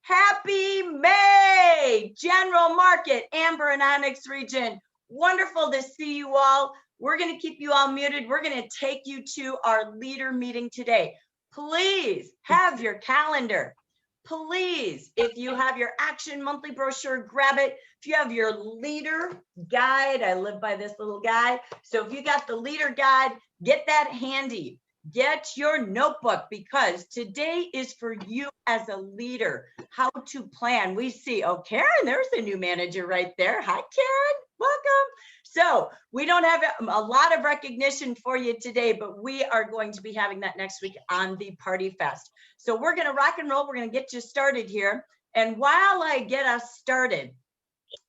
Happy May, General Market, Amber and Onyx region. Wonderful to see you all. We're going to keep you all muted. We're going to take you to our leader meeting today. Please have your calendar. Please, if you have your Action Monthly brochure, grab it. If you have your leader guide, I live by this little guide. So if you got the leader guide, get that handy. Get your notebook because today is for you as a leader, how to plan. We see, oh, Karen, there's a new manager right there. Hi, Karen, welcome. So we don't have a lot of recognition for you today, but we are going to be having that next week on the Party Fest. So we're going to rock and roll. We're going to get you started here. And while I get us started,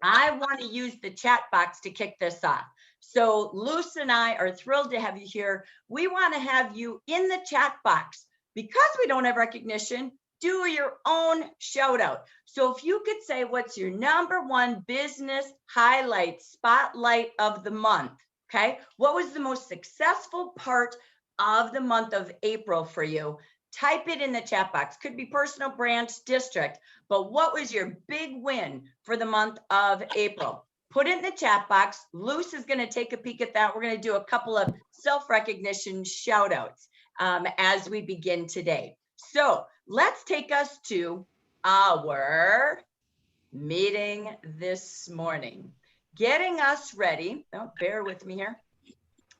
I want to use the chat box to kick this off. So Luce and I are thrilled to have you here. We want to have you in the chat box. Because we don't have recognition, do your own shout out. So if you could say what's your #1 business highlight spotlight of the month, okay? What was the most successful part of the month of April for you? Type it in the chat box. Could be personal, branch, district, but what was your big win for the month of April? Put it in the chat box. Luce is going to take a peek at that. We're going to do a couple of self-recognition shout outs as we begin today. So let's take us to our meeting this morning. Getting us ready. Oh, bear with me here.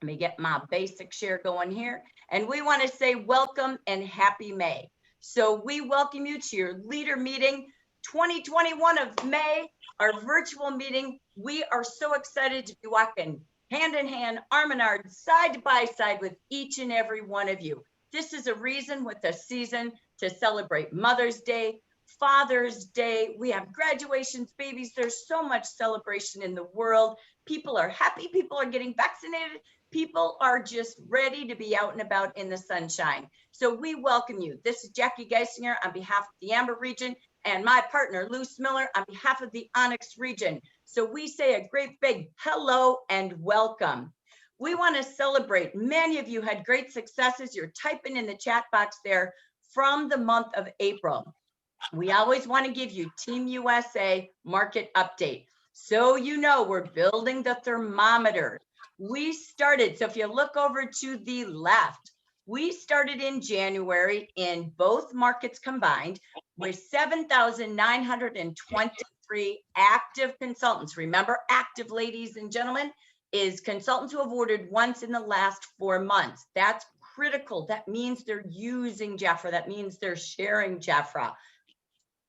Let me get my basic share going here. And we want to say welcome and happy May. So we welcome you to your leader meeting 2021 of May, our virtual meeting. We are so excited to be walking hand in hand, arm in arm, side by side with each and every one of you. This is a reason with a season to celebrate Mother's Day, Father's Day. We have graduations, babies. There's so much celebration in the world. People are happy. People are getting vaccinated. People are just ready to be out and about in the sunshine. So we welcome you. This is Jackie Geisinger on behalf of the Amber region and my partner, Luce Miller, on behalf of the Onyx region. So we say a great big hello and welcome. We want to celebrate. Many of you had great successes. You're typing in the chat box there from the month of April. We always want to give you Team USA market update. So you know we're building the thermometer. We started, so if you look over to the left, we started in January in both markets combined with 7,923 active consultants. Remember, active, ladies and gentlemen, is consultants who have ordered once in the last 4 months. That's critical. That means they're using Jafra. That means they're sharing Jafra.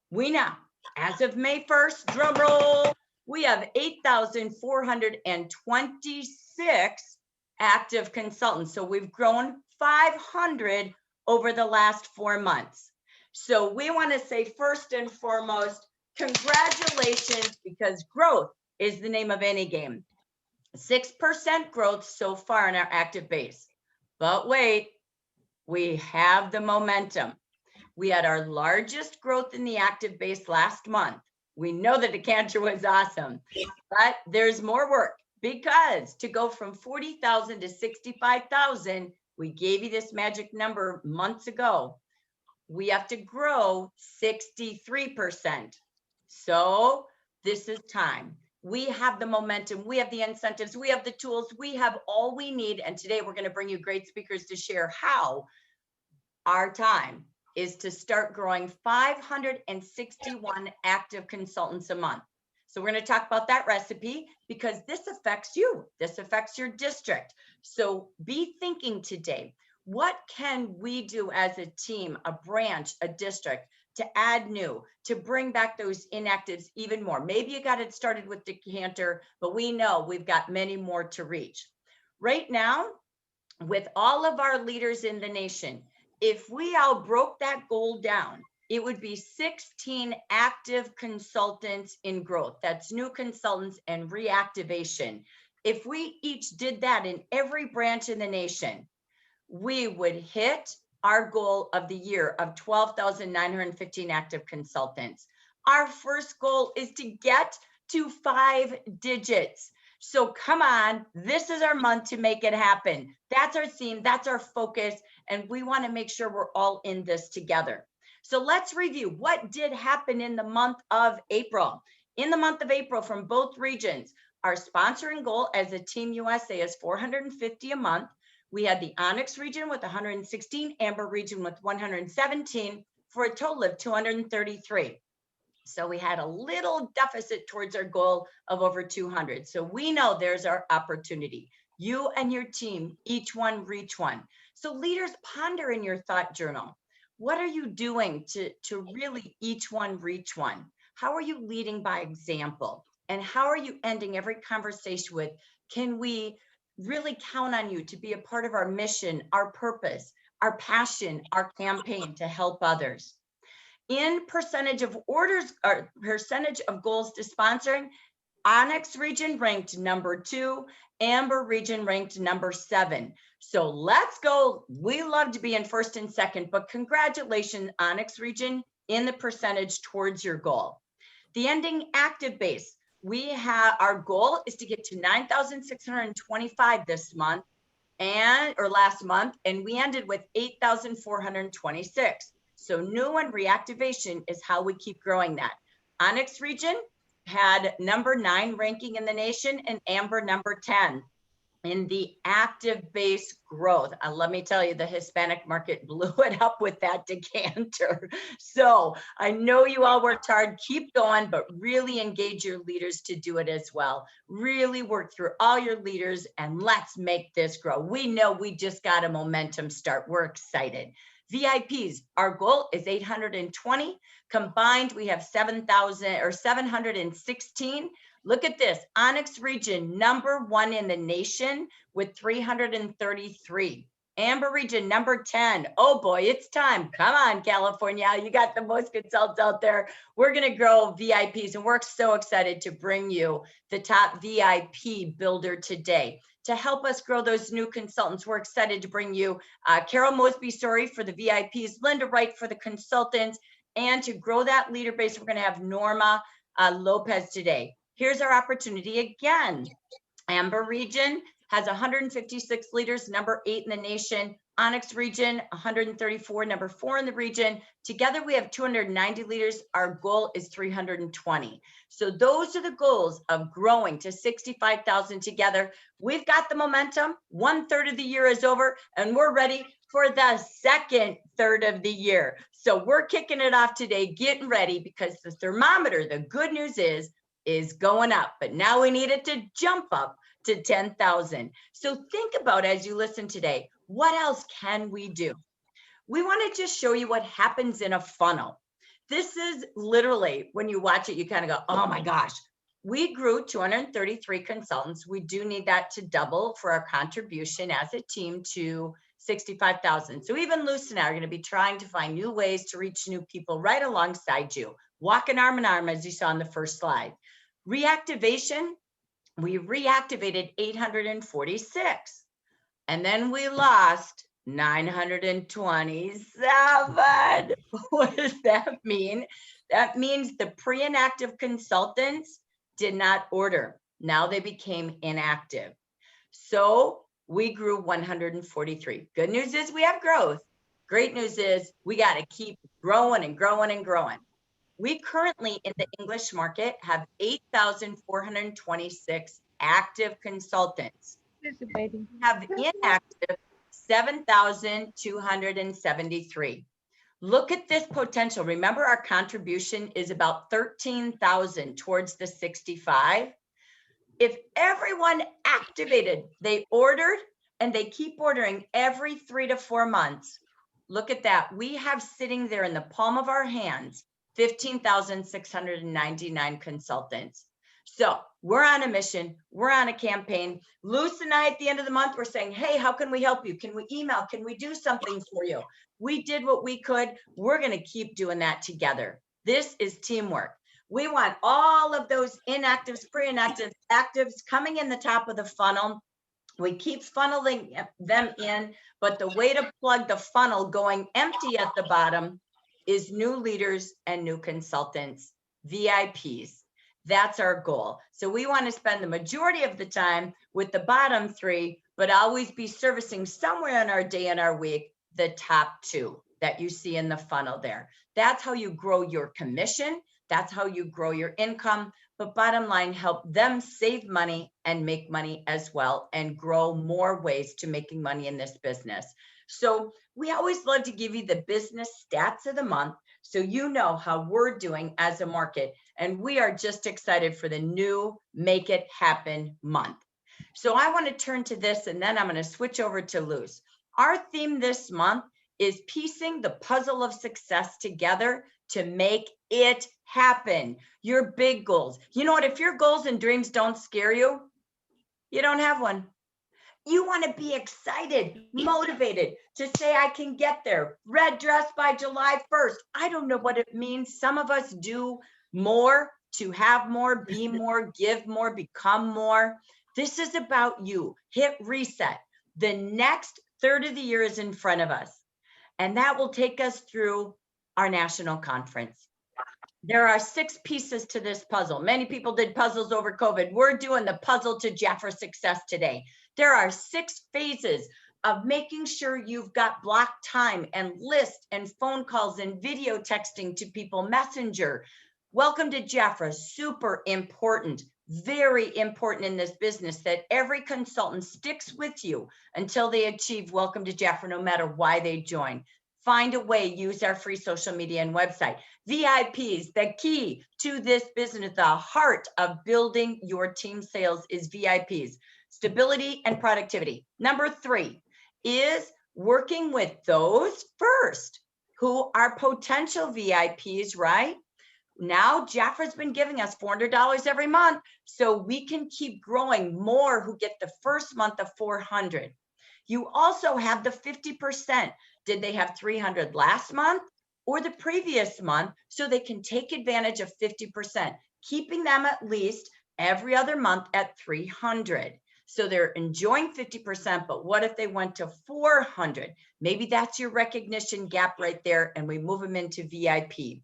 We now, as of May 1st, drum roll, we have 8,426 active consultants. So we've grown 500 over the last 4 months. So we want to say first and foremost, congratulations, because growth is the name of any game. 6% growth so far in our active base. But wait, we have the momentum. We had our largest growth in the active base last month. We know that the cancer was awesome, but there's more work because to go from 40,000 to 65,000, we gave you this magic number months ago. We have to grow 63%. So this is time. We have the momentum, we have the incentives, we have the tools, we have all we need. And today we're going to bring you great speakers to share how our time is to start growing 561 active consultants a month. So we're going to talk about that recipe because this affects you. This affects your district. So be thinking today, what can we do as a team, a branch, a district to add new, to bring back those inactives even more? Maybe you got it started with Decanter, but we know we've got many more to reach. Right now, with all of our leaders in the nation, if we all broke that goal down, it would be 16 active consultants in growth. That's new consultants and reactivation. If we each did that in every branch in the nation, we would hit our goal of the year of 12,915 active consultants. Our first goal is to get to 5 digits. So come on, this is our month to make it happen. That's our theme, that's our focus, and we want to make sure we're all in this together. So let's review what did happen in the month of April. In the month of April from both regions, our sponsoring goal as a Team USA is 450 a month. We had the Onyx region with 116, Amber region with 117, for a total of 233. So we had a little deficit towards our goal of over 200. So we know there's our opportunity. You and your team, each one reach one. So leaders, ponder in your thought journal. What are you doing to really each one reach one? How are you leading by example? And how are you ending every conversation with, can we really count on you to be a part of our mission, our purpose, our passion, our campaign to help others? In percentage of orders or percentage of goals to sponsoring, Onyx region ranked number 2, Amber region ranked number 7. So let's go. We love to be in first and second, but congratulations, Onyx region, in the percentage towards your goal. The ending active base, we have, our goal is to get to 9,625 this month or last month, and we ended with 8,426. So new and reactivation is how we keep growing that. Onyx region had number 9 ranking in the nation and Amber number 10 in the active base growth. Let me tell you, the Hispanic market blew it up with that decanter. So I know you all worked hard, keep going, but really engage your leaders to do it as well. Really work through all your leaders and let's make this grow. We know we just got a momentum start. We're excited. VIPs, our goal is 820. Combined, we have 716. Look at this, Onyx region, number 1 in the nation with 333. Amber region, number 10. Oh boy, it's time. Come on, California. You got the most consultants out there. We're going to grow VIPs, and we're so excited to bring you the top VIP builder today. To help us grow those new consultants, we're excited to bring you Caroly Mosby, sorry, for the VIPs, Linda Wright for the consultants, and to grow that leader base, we're going to have Norma Lopez today. Here's our opportunity again. Amber region has 156 leaders, number 8 in the nation. Onyx region, 134, number 4 in the region. Together, we have 290 leaders. Our goal is 320. So those are the goals of growing to 65,000 together. We've got the momentum. 1/3 of the year is over, and we're ready for the second third of the year. So we're kicking it off today, getting ready, because the thermometer, the good news is going up, but now we need it to jump up to 10,000. So think about, as you listen today, what else can we do? We want to just show you what happens in a funnel. This is literally, when you watch it, you kind of go, oh my gosh, we grew 233 consultants. We do need that to double for our contribution as a team to 65,000. So even Luce and I are going to be trying to find new ways to reach new people right alongside you, walking arm in arm, as you saw on the first slide. Reactivation, we reactivated 846, and then we lost 927. What does that mean? That means the pre-inactive consultants did not order. Now they became inactive. So we grew 143. Good news is we have growth. Great news is we got to keep growing and growing and growing. We currently in the English market have 8,426 active consultants. We have inactive 7,273. Look at this potential. Remember, our contribution is about 13,000 towards the 65. If everyone activated, they ordered, and they keep ordering every 3 to 4 months, look at that. We have sitting there in the palm of our hands 15,699 consultants. So we're on a mission. We're on a campaign. Luce and I, at the end of the month, we're saying, hey, how can we help you? Can we email? Can we do something for you? We did what we could. We're going to keep doing that together. This is teamwork. We want all of those inactives, pre-inactives, actives coming in the top of the funnel. We keep funneling them in, but the way to plug the funnel going empty at the bottom is new leaders and new consultants, VIPs. That's our goal. So we want to spend the majority of the time with the bottom 3, but always be servicing somewhere in our day and our week the top 2. that you see in the funnel there. That's how you grow your commission. That's how you grow your income. But bottom line, help them save money and make money as well, and grow more ways to making money in this business. So we always love to give you the business stats of the month so you know how we're doing as a market. And we are just excited for the new Make It Happen month. So I want to turn to this, and then I'm going to switch over to Luz. Our theme this month is piecing the puzzle of success together to make it happen. Your big goals. You know what? If your goals and dreams don't scare you, you don't have one. You want to be excited, motivated to say, I can get there. Red dress by July 1st. I don't know what it means. Some of us do more to have more, be more, give more, become more. This is about you. Hit reset. The next third of the year is in front of us, and that will take us through our national conference. There are 6 pieces to this puzzle. Many people did puzzles over COVID. We're doing the puzzle to Jafra success today. There are 6 phases of making sure you've got block time and list and phone calls and video texting to people, messenger. Welcome to Jafra, super important, very important in this business that every consultant sticks with you until they achieve Welcome to Jafra, no matter why they join. Find a way, use our free social media and website. VIPs, the key to this business, the heart of building your team sales is VIPs, stability and productivity. Number 3 is working with those first who are potential VIPs, right? Now, Jafra's been giving us $400 every month, so we can keep growing more who get the first month of $400. You also have the 50%. Did they have 300 last month or the previous month? So they can take advantage of 50%, keeping them at least every other month at 300. So they're enjoying 50%, but what if they went to 400? Maybe that's your recognition gap right there, and we move them into VIP.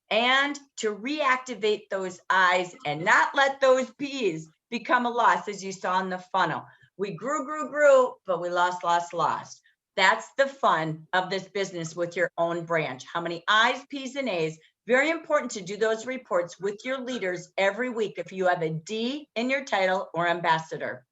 And to reactivate those I's and not let those P's become a loss, as you saw in the funnel. We grew, but we lost. That's the fun of this business with your own branch. How many I's, P's, and A's? Very important to do those reports with your leaders every week if you have a D in your title or ambassador.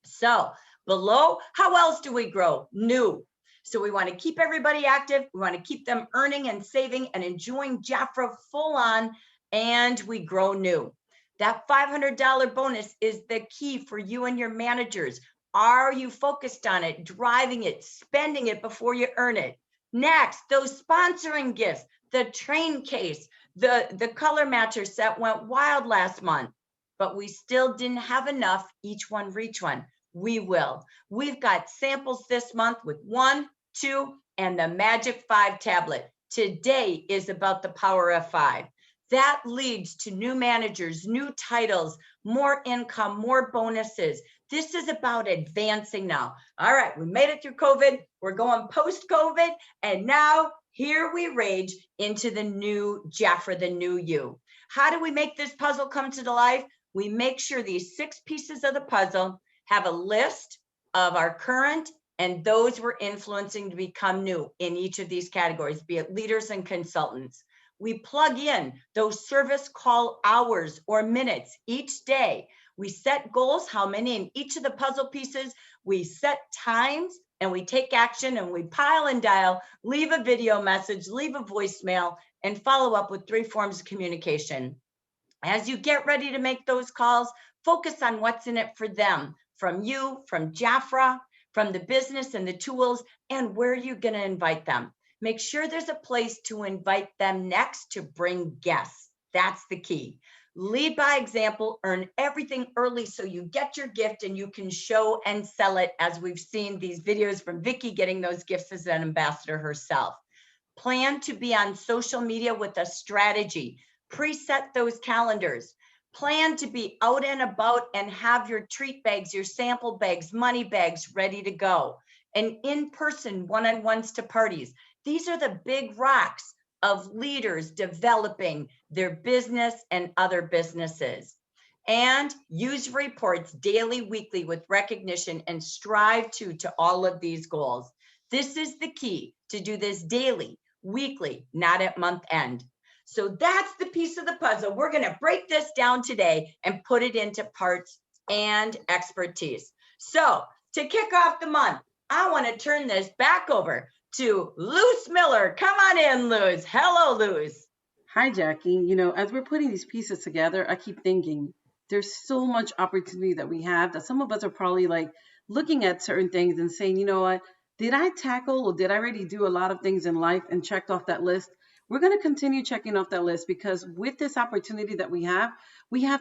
So below, how else do we grow? New. So we want to keep everybody active. We want to keep them earning and saving and enjoying Jafra full on, and we grow new. That $500 bonus is the key for you and your managers. Are you focused on it, driving it, spending it before you earn it? Next, those sponsoring gifts, the train case, the color matcher set went wild last month, but we still didn't have enough each one reach one. We will. We've got samples this month with 1, 2, and the Magic 5 tablet. Today is about the power of 5. That leads to new managers, new titles, more income, more bonuses. This is about advancing now. All right, we made it through COVID. We're going post-COVID, and now here we rage into the new Jafra, the new you. How do we make this puzzle come to life? We make sure these 6 pieces of the puzzle have a list of our current and those we're influencing to become new in each of these categories, be it leaders and consultants. We plug in those service call hours or minutes each day. We set goals, how many in each of the puzzle pieces. We set times and we take action, and we pile and dial, leave a video message, leave a voicemail, and follow up with 3 forms of communication. As you get ready to make those calls, focus on what's in it for them, from you, from Jafra, from the business and the tools, and where you're going to invite them. Make sure there's a place to invite them next to bring guests. That's the key. Lead by example, earn everything early so you get your gift and you can show and sell it, as we've seen these videos from Vicki getting those gifts as an ambassador herself. Plan to be on social media with a strategy. Preset those calendars. Plan to be out and about and have your treat bags, your sample bags, money bags ready to go. And in-person one-on-ones to parties. These are the big rocks of leaders developing their business and other businesses. And use reports daily, weekly with recognition, and strive to all of these goals. This is the key to do this daily, weekly, not at month end. So that's the piece of the puzzle. We're going to break this down today and put it into parts and expertise. So to kick off the month, I want to turn this back over to Luz Miller. Come on in, Luz. Hello, Luz. Hi, Jackie. As we're putting these pieces together, I keep thinking there's so much opportunity that we have that some of us are probably like looking at certain things and saying, you know what, did I tackle or did I already do a lot of things in life and checked off that list? We're going to continue checking off that list because with this opportunity that we have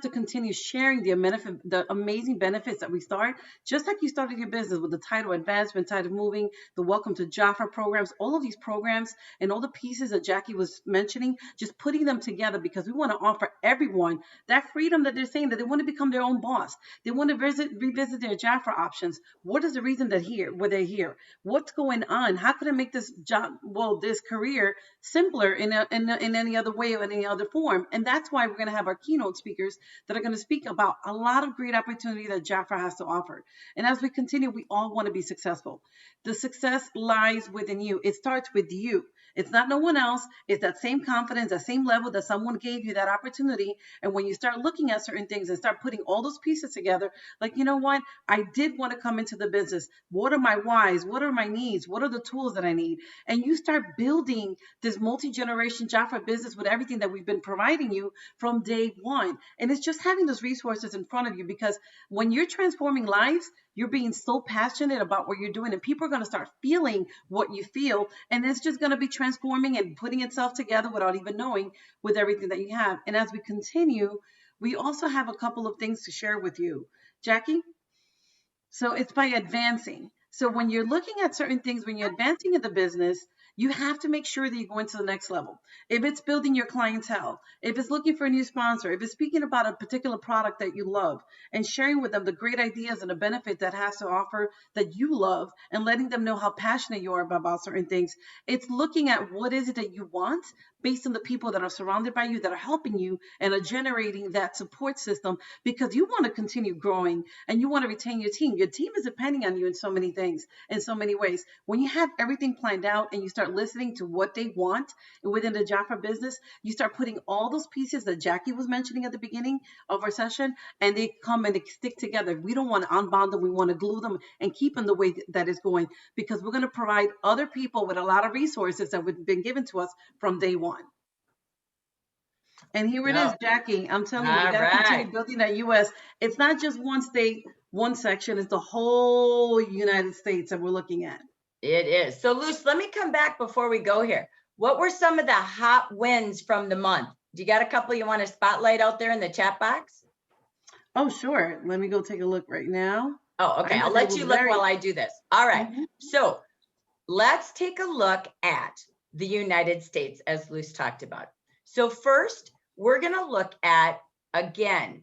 to continue sharing the amazing benefits that we start, just like you started your business with the title advancement, title moving, the welcome to Jaffa programs, all of these programs and all the pieces that Jackie was mentioning, just putting them together because we want to offer everyone that freedom that they're saying that they want to become their own boss. They want to revisit their Jaffa options. What is the reason that they're here? What's going on? How can I make this job, this career simpler in any other way or any other form? And that's why we're going to have our keynote speakers that are going to speak about a lot of great opportunity that Jafra has to offer. And as we continue, we all want to be successful. The success lies within you. It starts with you. It's not no one else. It's that same confidence, that same level that someone gave you that opportunity. And when you start looking at certain things and start putting all those pieces together, like, you know what? I did want to come into the business. What are my whys? What are my needs? What are the tools that I need? And you start building this multi-generation Jafra business with everything that we've been providing you from day one. And it's just having those resources in front of you, because when you're transforming lives, you're being so passionate about what you're doing, and people are going to start feeling what you feel, and it's just going to be transforming and putting itself together without even knowing, with everything that you have. And as we continue, we also have a couple of things to share with you, Jackie. So it's by advancing. So when you're looking at certain things, when you're advancing in the business, you have to make sure that you're going to the next level. If it's building your clientele, if it's looking for a new sponsor, if it's speaking about a particular product that you love and sharing with them the great ideas and the benefit that has to offer that you love, and letting them know how passionate you are about certain things, it's looking at what is it that you want based on the people that are surrounded by you, that are helping you and are generating that support system, because you want to continue growing and you want to retain your team. Your team is depending on you in so many things, in so many ways. When you have everything planned out and you start listening to what they want within the Jafra business, you start putting all those pieces that Jackie was mentioning at the beginning of our session, and they come and they stick together. We don't want to unbond them. We want to glue them and keep them the way that is going, because we're going to provide other people with a lot of resources that have been given to us from day one. And here it is, Jackie. I'm telling you, we got to continue building that U.S. It's not just one state, one section. It's the whole United States that we're looking at. It is. So, Luz, let me come back before we go here. What were some of the hot wins from the month? Do you got a couple you want to spotlight out there in the chat box? Oh, sure. Let me go take a look right now. Oh, okay. I'll let you look while I do this. All right. So let's take a look at the United States, as Luz talked about. So first, we're going to look at, again,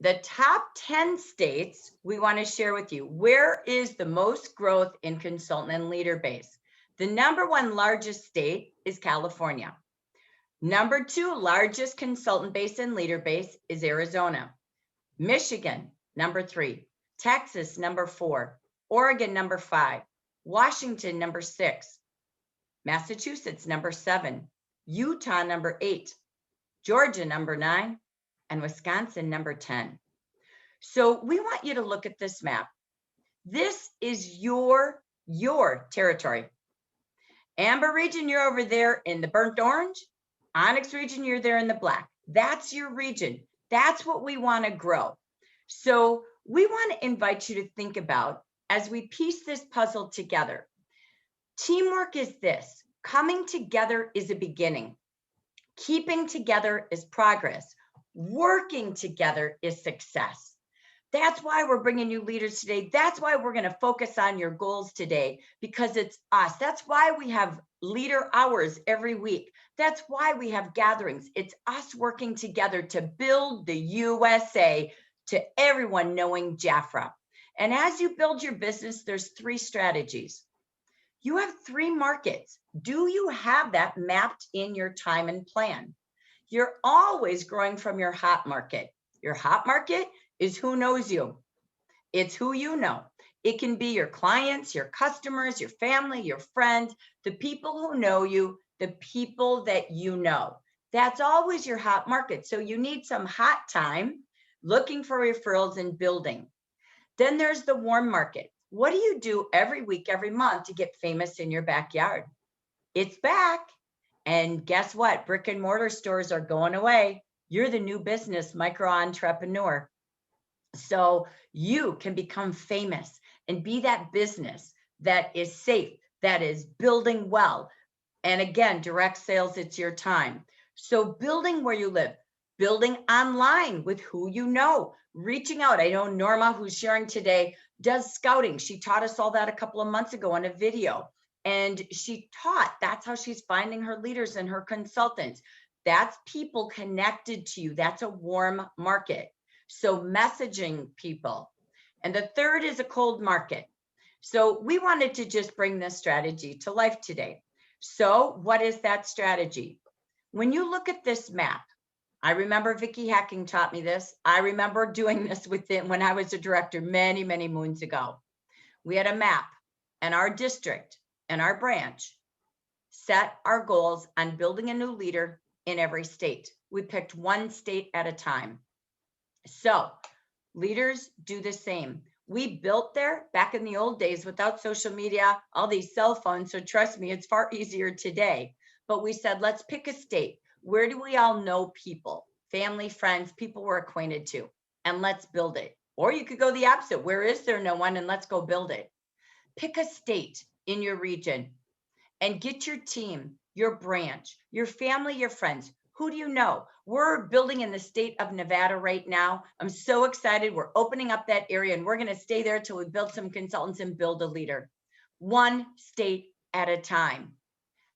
the top 10 states we want to share with you. Where is the most growth in consultant and leader base? The number one largest state is California. Number two largest consultant base and leader base is Arizona. Michigan, number 3. Texas, number 4. Oregon, number 5. Washington, number 6. Massachusetts, number 7. Utah, number 8. Georgia, number 9. And Wisconsin, number 10. So we want you to look at this map. This is your territory. Amber region, you're over there in the burnt orange. Onyx region, you're there in the black. That's your region. That's what we want to grow. So we want to invite you to think about, as we piece this puzzle together, teamwork is this. Coming together is a beginning. Keeping together is progress. Working together is success. That's why we're bringing you leaders today. That's why we're going to focus on your goals today, because it's us. That's why we have leader hours every week. That's why we have gatherings. It's us working together to build the USA, to everyone knowing Jafra. And as you build your business, there's 3 strategies. You have 3 markets. Do you have that mapped in your time and plan? You're always growing from your hot market. Your hot market is who knows you. It's who you know. It can be your clients, your customers, your family, your friends, the people who know you, the people that you know. That's always your hot market. So you need some hot time looking for referrals and building. Then there's the warm market. What do you do every week, every month to get famous in your backyard? It's back. And guess what? Brick and mortar stores are going away. You're the new business micro entrepreneur. So you can become famous and be that business that is safe, that is building well. And again, direct sales, it's your time. So building where you live, building online with who you know, reaching out. I know Norma, who's sharing today, does scouting. She taught us all that a couple of months ago in a video. And she taught, that's how she's finding her leaders and her consultants. That's people connected to you. That's a warm market. So messaging people. And the third is a cold market. So we wanted to just bring this strategy to life today. So what is that strategy? When you look at this map, I remember Vicki Hacking taught me this. I remember doing this with it when I was a director many, many moons ago. We had a map and our district and our branch set our goals on building a new leader in every state. We picked one state at a time. So leaders do the same. We built there back in the old days without social media, all these cell phones. So trust me, it's far easier today. But we said, let's pick a state. Where do we all know people, family, friends, people we're acquainted to, and let's build it. Or you could go the opposite. Where is there no one? And let's go build it. Pick a state in your region and get your team, your branch, your family, your friends. Who do you know? We're building in the state of Nevada right now. I'm so excited. We're opening up that area and we're going to stay there till we build some consultants and build a leader. One state at a time.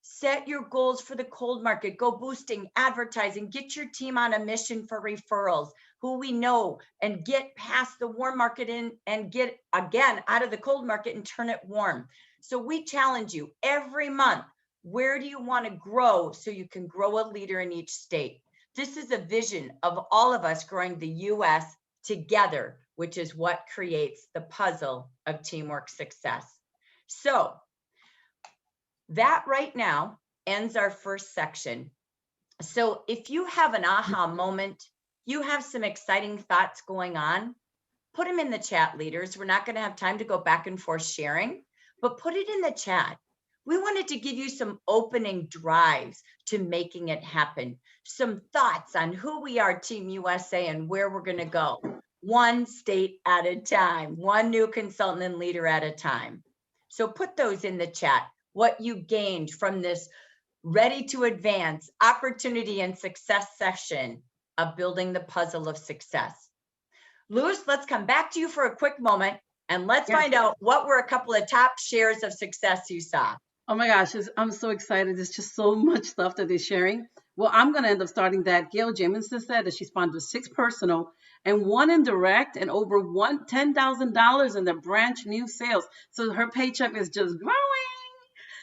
Set your goals for the cold market. Go boosting, advertising, get your team on a mission for referrals, who we know, and get past the warm market in and get again out of the cold market and turn it warm. So we challenge you every month. Where do you want to grow so you can grow a leader in each state? This is a vision of all of us growing the US together, which is what creates the puzzle of teamwork success. So that right now ends our first section. So if you have an aha moment, you have some exciting thoughts going on, put them in the chat, leaders. We're not going to have time to go back and forth sharing, but put it in the chat. We wanted to give you some opening drives to making it happen, some thoughts on who we are, Team USA, and where we're going to go. One state at a time, one new consultant and leader at a time. So put those in the chat, what you gained from this Ready to Advance Opportunity and Success session of building the puzzle of success. Lewis, let's come back to you for a quick moment and let's find out what were a couple of top shares of success you saw. Oh my gosh, I'm so excited. There's just so much stuff that they're sharing. Well, I'm going to end up starting that. Gail Jamison said that she sponsored 6 personal and 1 indirect and over $10,000 in the branch new sales. So her paycheck is just growing.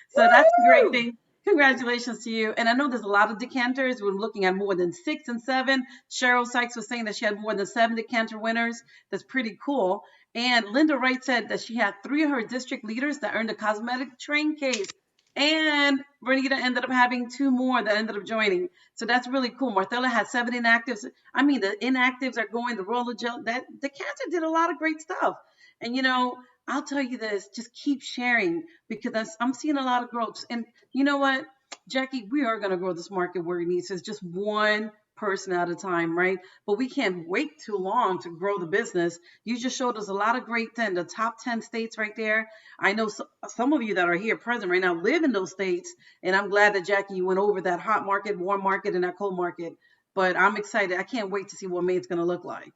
So that's a great thing. Congratulations to you. And I know there's a lot of decanters. We're looking at more than 6 and 7. Cheryl Sykes was saying that she had more than 7 decanter winners. That's pretty cool. And Linda Wright said that she had 3 of her district leaders that earned a cosmetic train case. And Bernita ended up having 2 more that ended up joining. So that's really cool. Marthella had 7 inactives. I mean, the inactives are going, the roller gel. That decanter did a lot of great stuff. And, you know, I'll tell you this, just keep sharing because I'm seeing a lot of growth. And you know what, Jackie, we are going to grow this market where it needs. It's just one person at a time, right? But we can't wait too long to grow the business. You just showed us a lot of great things, the top 10 states right there. I know some of you that are here present right now live in those states. And I'm glad that, Jackie, you went over that hot market, warm market, and that cold market. But I'm excited. I can't wait to see what May's going to look like.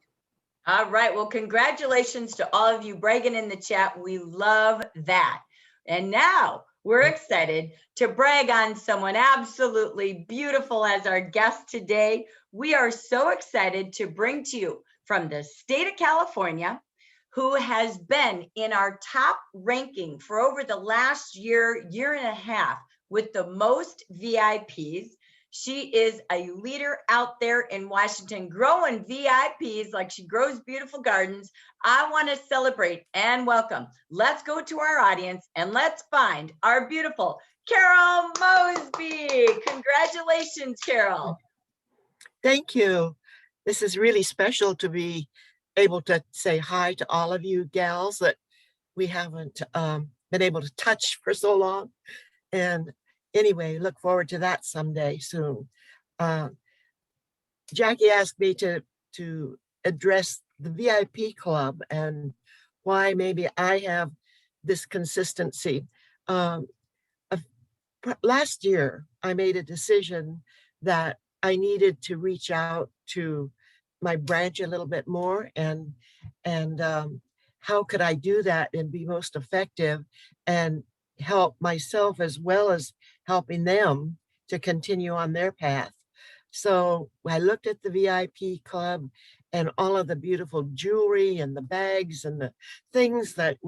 All right. Well, congratulations to all of you bragging in the chat. We love that. And now we're excited to brag on someone absolutely beautiful as our guest today. We are so excited to bring to you from the state of California, who has been in our top ranking for over the last year and a half with the most VIPs. She is a leader out there in Washington, growing VIPs like she grows beautiful gardens. I want to celebrate and welcome. Let's go to our audience and let's find our beautiful Carol Mosby. Congratulations, Carol. Thank you. This is really special to be able to say hi to all of you gals that we haven't been able to touch for so long. And anyway, look forward to that someday soon. Jackie asked me to address the VIP club and why maybe I have this consistency. Last year, I made a decision that I needed to reach out to my branch a little bit more and how could I do that and be most effective and help myself as well as helping them to continue on their path. So I looked at the VIP club and all of the beautiful jewelry and the bags and the things that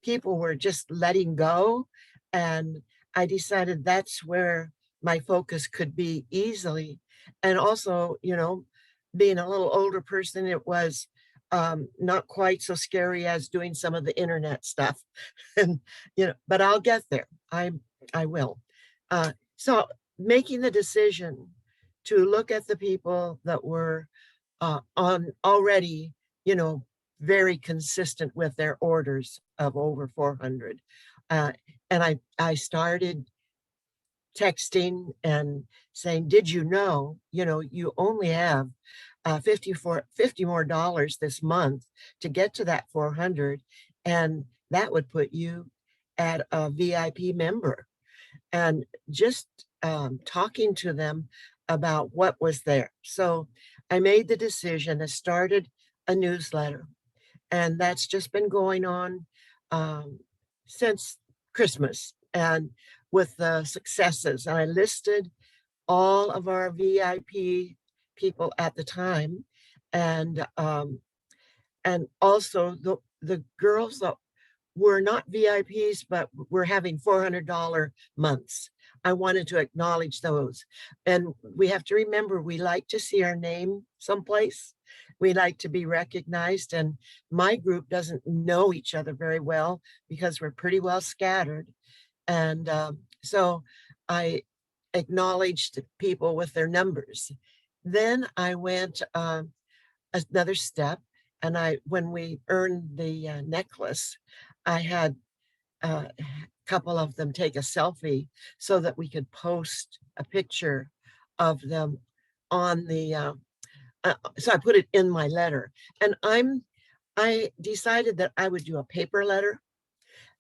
people were just letting go. And I decided that's where my focus could be easily. And also, being a little older person, it was not quite so scary as doing some of the internet stuff. And, but I'll get there. I will. So making the decision to look at the people that were on already, very consistent with their orders of over 400. And I started texting and saying, did you know, you only have $50 more this month to get to that 400. And that would put you at a VIP member. And just talking to them about what was there. So I made the decision. I started a newsletter, and that's just been going on since Christmas, and with the successes. And I listed all of our VIP people at the time, and also the girls that were not VIPs, but were having $400 months. I wanted to acknowledge those. And we have to remember, we like to see our name someplace. We like to be recognized. And my group doesn't know each other very well because we're pretty well scattered. And so I acknowledged people with their numbers. Then I went another step. And when we earned the necklace, I had a couple of them take a selfie so that we could post a picture of them on the, so I put it in my letter. And I decided that I would do a paper letter.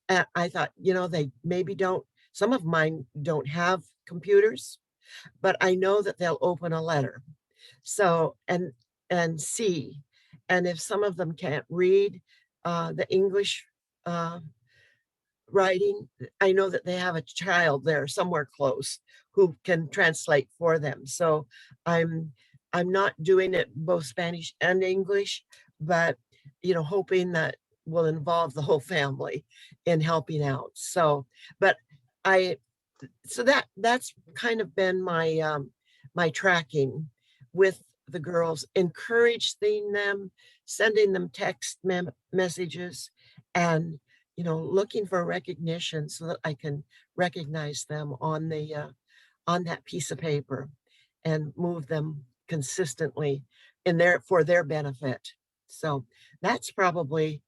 I thought, they maybe some of mine don't have computers, but I know that they'll open a letter. So, and see, and if some of them can't read the English writing, I know that they have a child there somewhere close who can translate for them. So I'm not doing it both Spanish and English, but hoping that will involve the whole family in helping out. So, but that's kind of been my my tracking with the girls, encouraging them, sending them text messages, and looking for recognition so that I can recognize them on the on that piece of paper and move them consistently for their benefit. So that's probably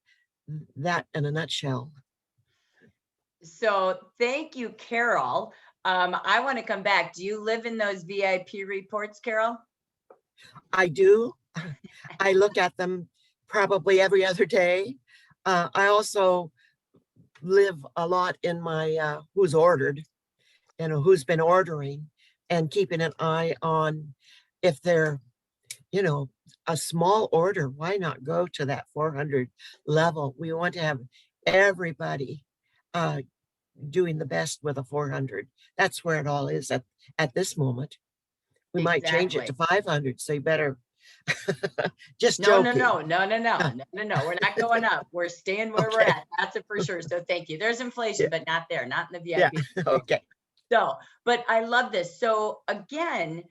that in a nutshell. So thank you, Carol. I want to come back. Do you live in those VIP reports, Carol? I do. I look at them probably every other day. I also live a lot in my who's ordered, who's been ordering, and keeping an eye on if they're, a small order, why not go to that 400 level? We want to have everybody doing the best with a 400. That's where it all is at this moment. We might change it to 500, so you better just joking. No. We're not going up. We're staying where we're at. That's it for sure. So thank you. There's inflation, but not there, not in the VIP. Yeah. Okay. So, but I love this. So again,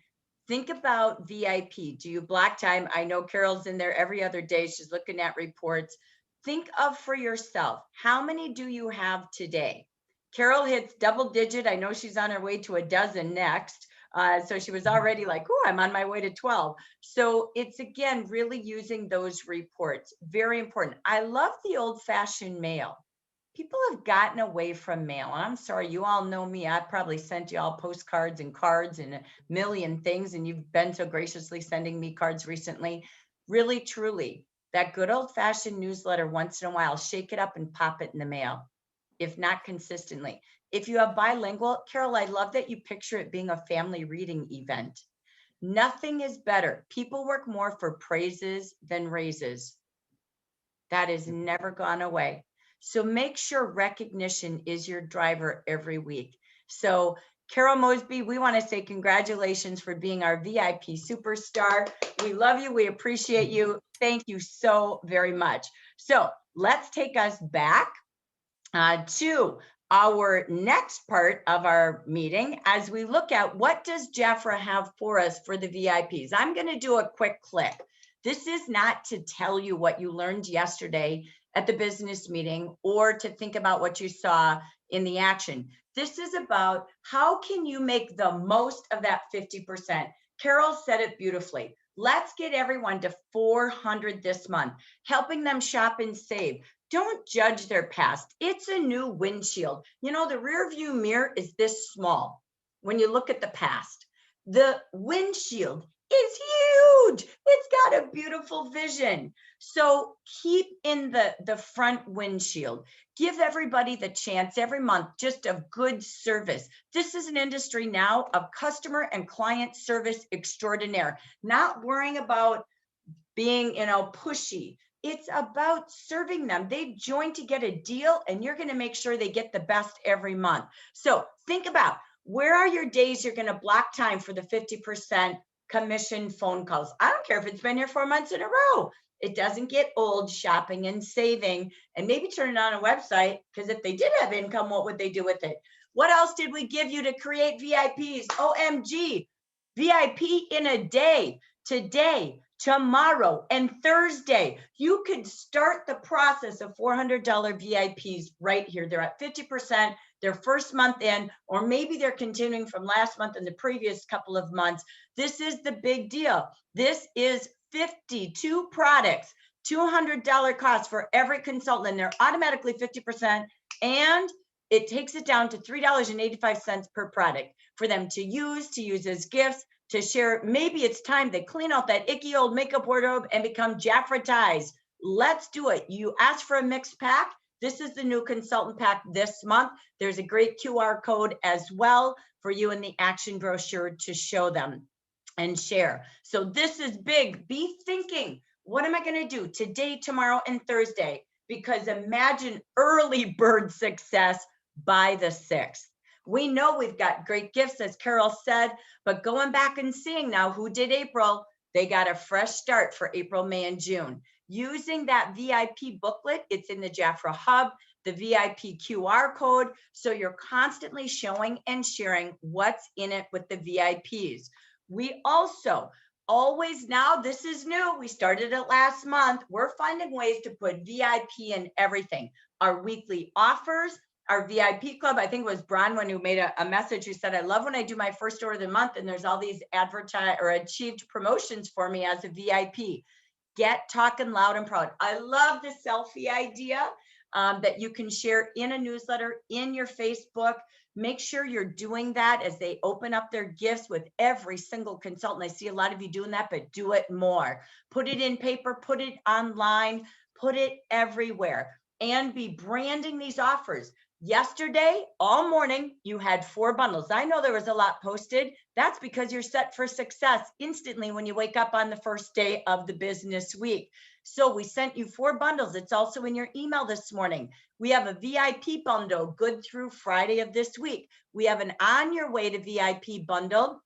think about VIP. Do you block time? I know Carol's in there every other day. She's looking at reports. Think of for yourself, how many do you have today? Carol hits double digit. I know she's on her way to a dozen next. So she was already like, oh, I'm on my way to 12. So it's again, really using those reports. Very important. I love the old fashioned mail. People have gotten away from mail. I'm sorry, you all know me. I probably sent you all postcards and cards and a million things, and you've been so graciously sending me cards recently. Really, truly, that good old fashioned newsletter once in a while, shake it up and pop it in the mail, if not consistently. If you have bilingual, Carol, I love that you picture it being a family reading event. Nothing is better. People work more for praises than raises. That has never gone away. So make sure recognition is your driver every week. So Carol Mosby, we want to say congratulations for being our VIP superstar. We love you. We appreciate you. Thank you so very much. So let's take us back to our next part of our meeting as we look at what does Jafra have for us for the VIPs. I'm going to do a quick click. This is not to tell you what you learned yesterday at the business meeting or to think about what you saw in the action. This is about how can you make the most of that 50%. Carol said it beautifully. Let's get everyone to 400 this month, helping them shop and save. Don't judge their past. It's a new windshield. You know, the rear view mirror is this small when you look at the past. The windshield is huge. It's got a beautiful vision. So keep in the front windshield. Give everybody the chance every month just of good service. This is an industry now of customer and client service extraordinaire, not worrying about being, pushy. It's about serving them. They joined to get a deal, and you're going to make sure they get the best every month. So think about where are your days you're going to block time for the 50% commission phone calls. I don't care if it's been here 4 months in a row. It doesn't get old shopping and saving, and maybe turn it on a website, because if they did have income, what would they do with it? What else did we give you to create VIPs? OMG, VIP in a day, today, tomorrow, and Thursday. You could start the process of $400 VIPs right here. They're at 50%, their first month in, or maybe they're continuing from last month and the previous couple of months. This is the big deal. This is 52 products, $200 cost for every consultant, and they're automatically 50%, and it takes it down to $3.85 per product for them to use as gifts, to share. Maybe it's time they clean out that icky old makeup wardrobe and become Jafratized. Let's do it. You asked for a mixed pack. This is the new consultant pack this month. There's a great QR code as well for you in the action brochure to show them and share. So this is big. Be thinking, what am I going to do today, tomorrow, and Thursday? Because imagine early bird success by the 6th. We know we've got great gifts, as Carol said, but going back and seeing now who did April, they got a fresh start for April, May, and June. Using that VIP booklet, it's in the Jafra Hub, the VIP QR code, so you're constantly showing and sharing what's in it with the VIPs. We also always, now this is new, we started it last month, we're finding ways to put VIP in everything. Our weekly offers, our VIP club. I think it was Bronwyn who made a message who said, I love when I do my first order of the month and there's all these advertised or achieved promotions for me as a VIP. Get talking loud and proud. I love the selfie idea that you can share in a newsletter, in your Facebook. Make sure you're doing that as they open up their gifts with every single consultant. I see a lot of you doing that, but do it more. Put it in paper, put it online, put it everywhere, and be branding these offers. Yesterday, all morning, you had 4 bundles. I know there was a lot posted. That's because you're set for success instantly when you wake up on the first day of the business week. So we sent you 4 bundles. It's also in your email this morning. We have a VIP bundle good through Friday of this week. We have an on your way to VIP bundle.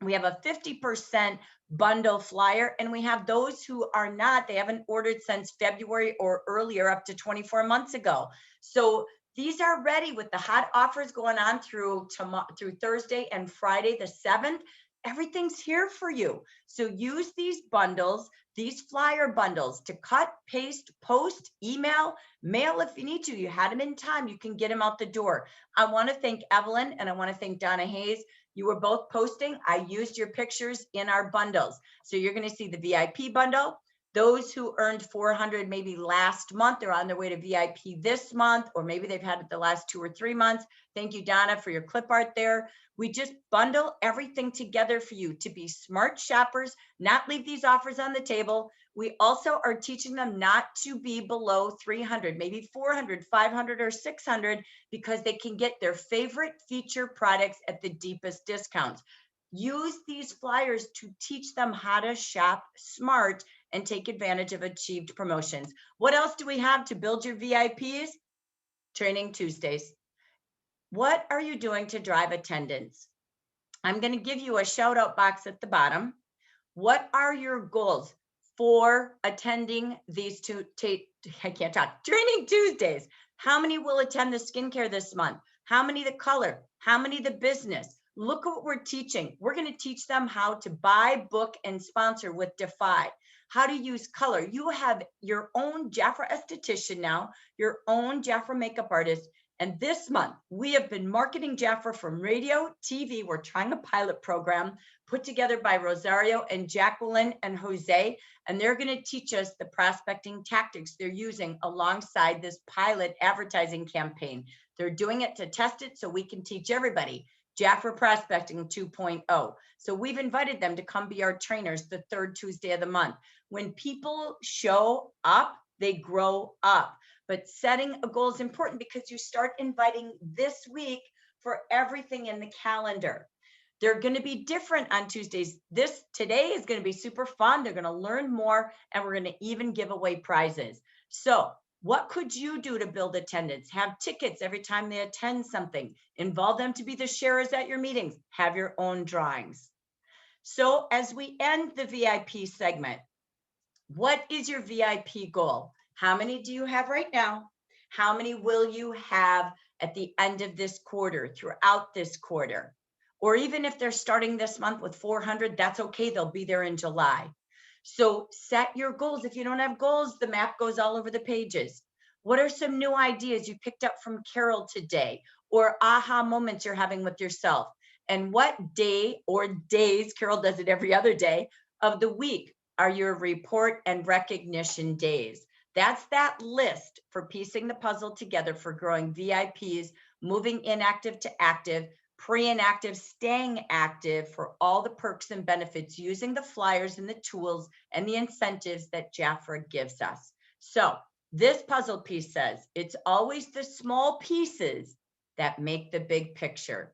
We have a 50% bundle flyer, and we have those who are not, they haven't ordered since February or earlier, up to 24 months ago. So These are ready with the hot offers going on through Thursday and Friday the 7th. Everything's here for you. So use these bundles, these flyer bundles, to cut, paste, post, email, mail if you need to. You had them in time, you can get them out the door. I want to thank Evelyn and I want to thank Donna Hayes. You were both posting. I used your pictures in our bundles. So you're going to see the VIP bundle. Those who earned 400 maybe last month, they're on their way to VIP this month, or maybe they've had it the last 2 or 3 months. Thank you, Donna, for your clip art there. We just bundle everything together for you to be smart shoppers, not leave these offers on the table. We also are teaching them not to be below 300, maybe 400, 500, or 600, because they can get their favorite feature products at the deepest discounts. Use these flyers to teach them how to shop smart and take advantage of achieved promotions. What else do we have to build your VIPs? Training Tuesdays. What are you doing to drive attendance? I'm going to give you a shout out box at the bottom. What are your goals for attending these Training Tuesdays? How many will attend the skincare this month? How many the color? How many the business? Look at what we're teaching. We're going to teach them how to buy, book, and sponsor with Defy. How to use color. You have your own Jafra esthetician now, your own Jafra makeup artist. And this month, we have been marketing Jafra from radio, TV. We're trying a pilot program put together by Rosario and Jacqueline and Jose. And they're going to teach us the prospecting tactics they're using alongside this pilot advertising campaign. They're doing it to test it so we can teach everybody Jafra Prospecting 2.0. So we've invited them to come be our trainers the 3rd Tuesday of the month. When people show up, they grow up. But setting a goal is important because you start inviting this week for everything in the calendar. They're going to be different on Tuesdays. Today is going to be super fun. They're going to learn more, and we're going to even give away prizes. So what could you do to build attendance? Have tickets every time they attend something. Involve them to be the sharers at your meetings. Have your own drawings. So as we end the VIP segment, what is your VIP goal? How many do you have right now? How many will you have at the end of this quarter, throughout this quarter? Or even if they're starting this month with 400, that's okay. They'll be there in July. So set your goals. If you don't have goals, the map goes all over the pages. What are some new ideas you picked up from Carol today, or aha moments you're having with yourself? And what day or days, Carol does it every other day of the week, are your report and recognition days? That's that list for piecing the puzzle together for growing VIPs, moving inactive to active, pre-inactive, staying active, for all the perks and benefits using the flyers and the tools and the incentives that Jafra gives us. So this puzzle piece says it's always the small pieces that make the big picture.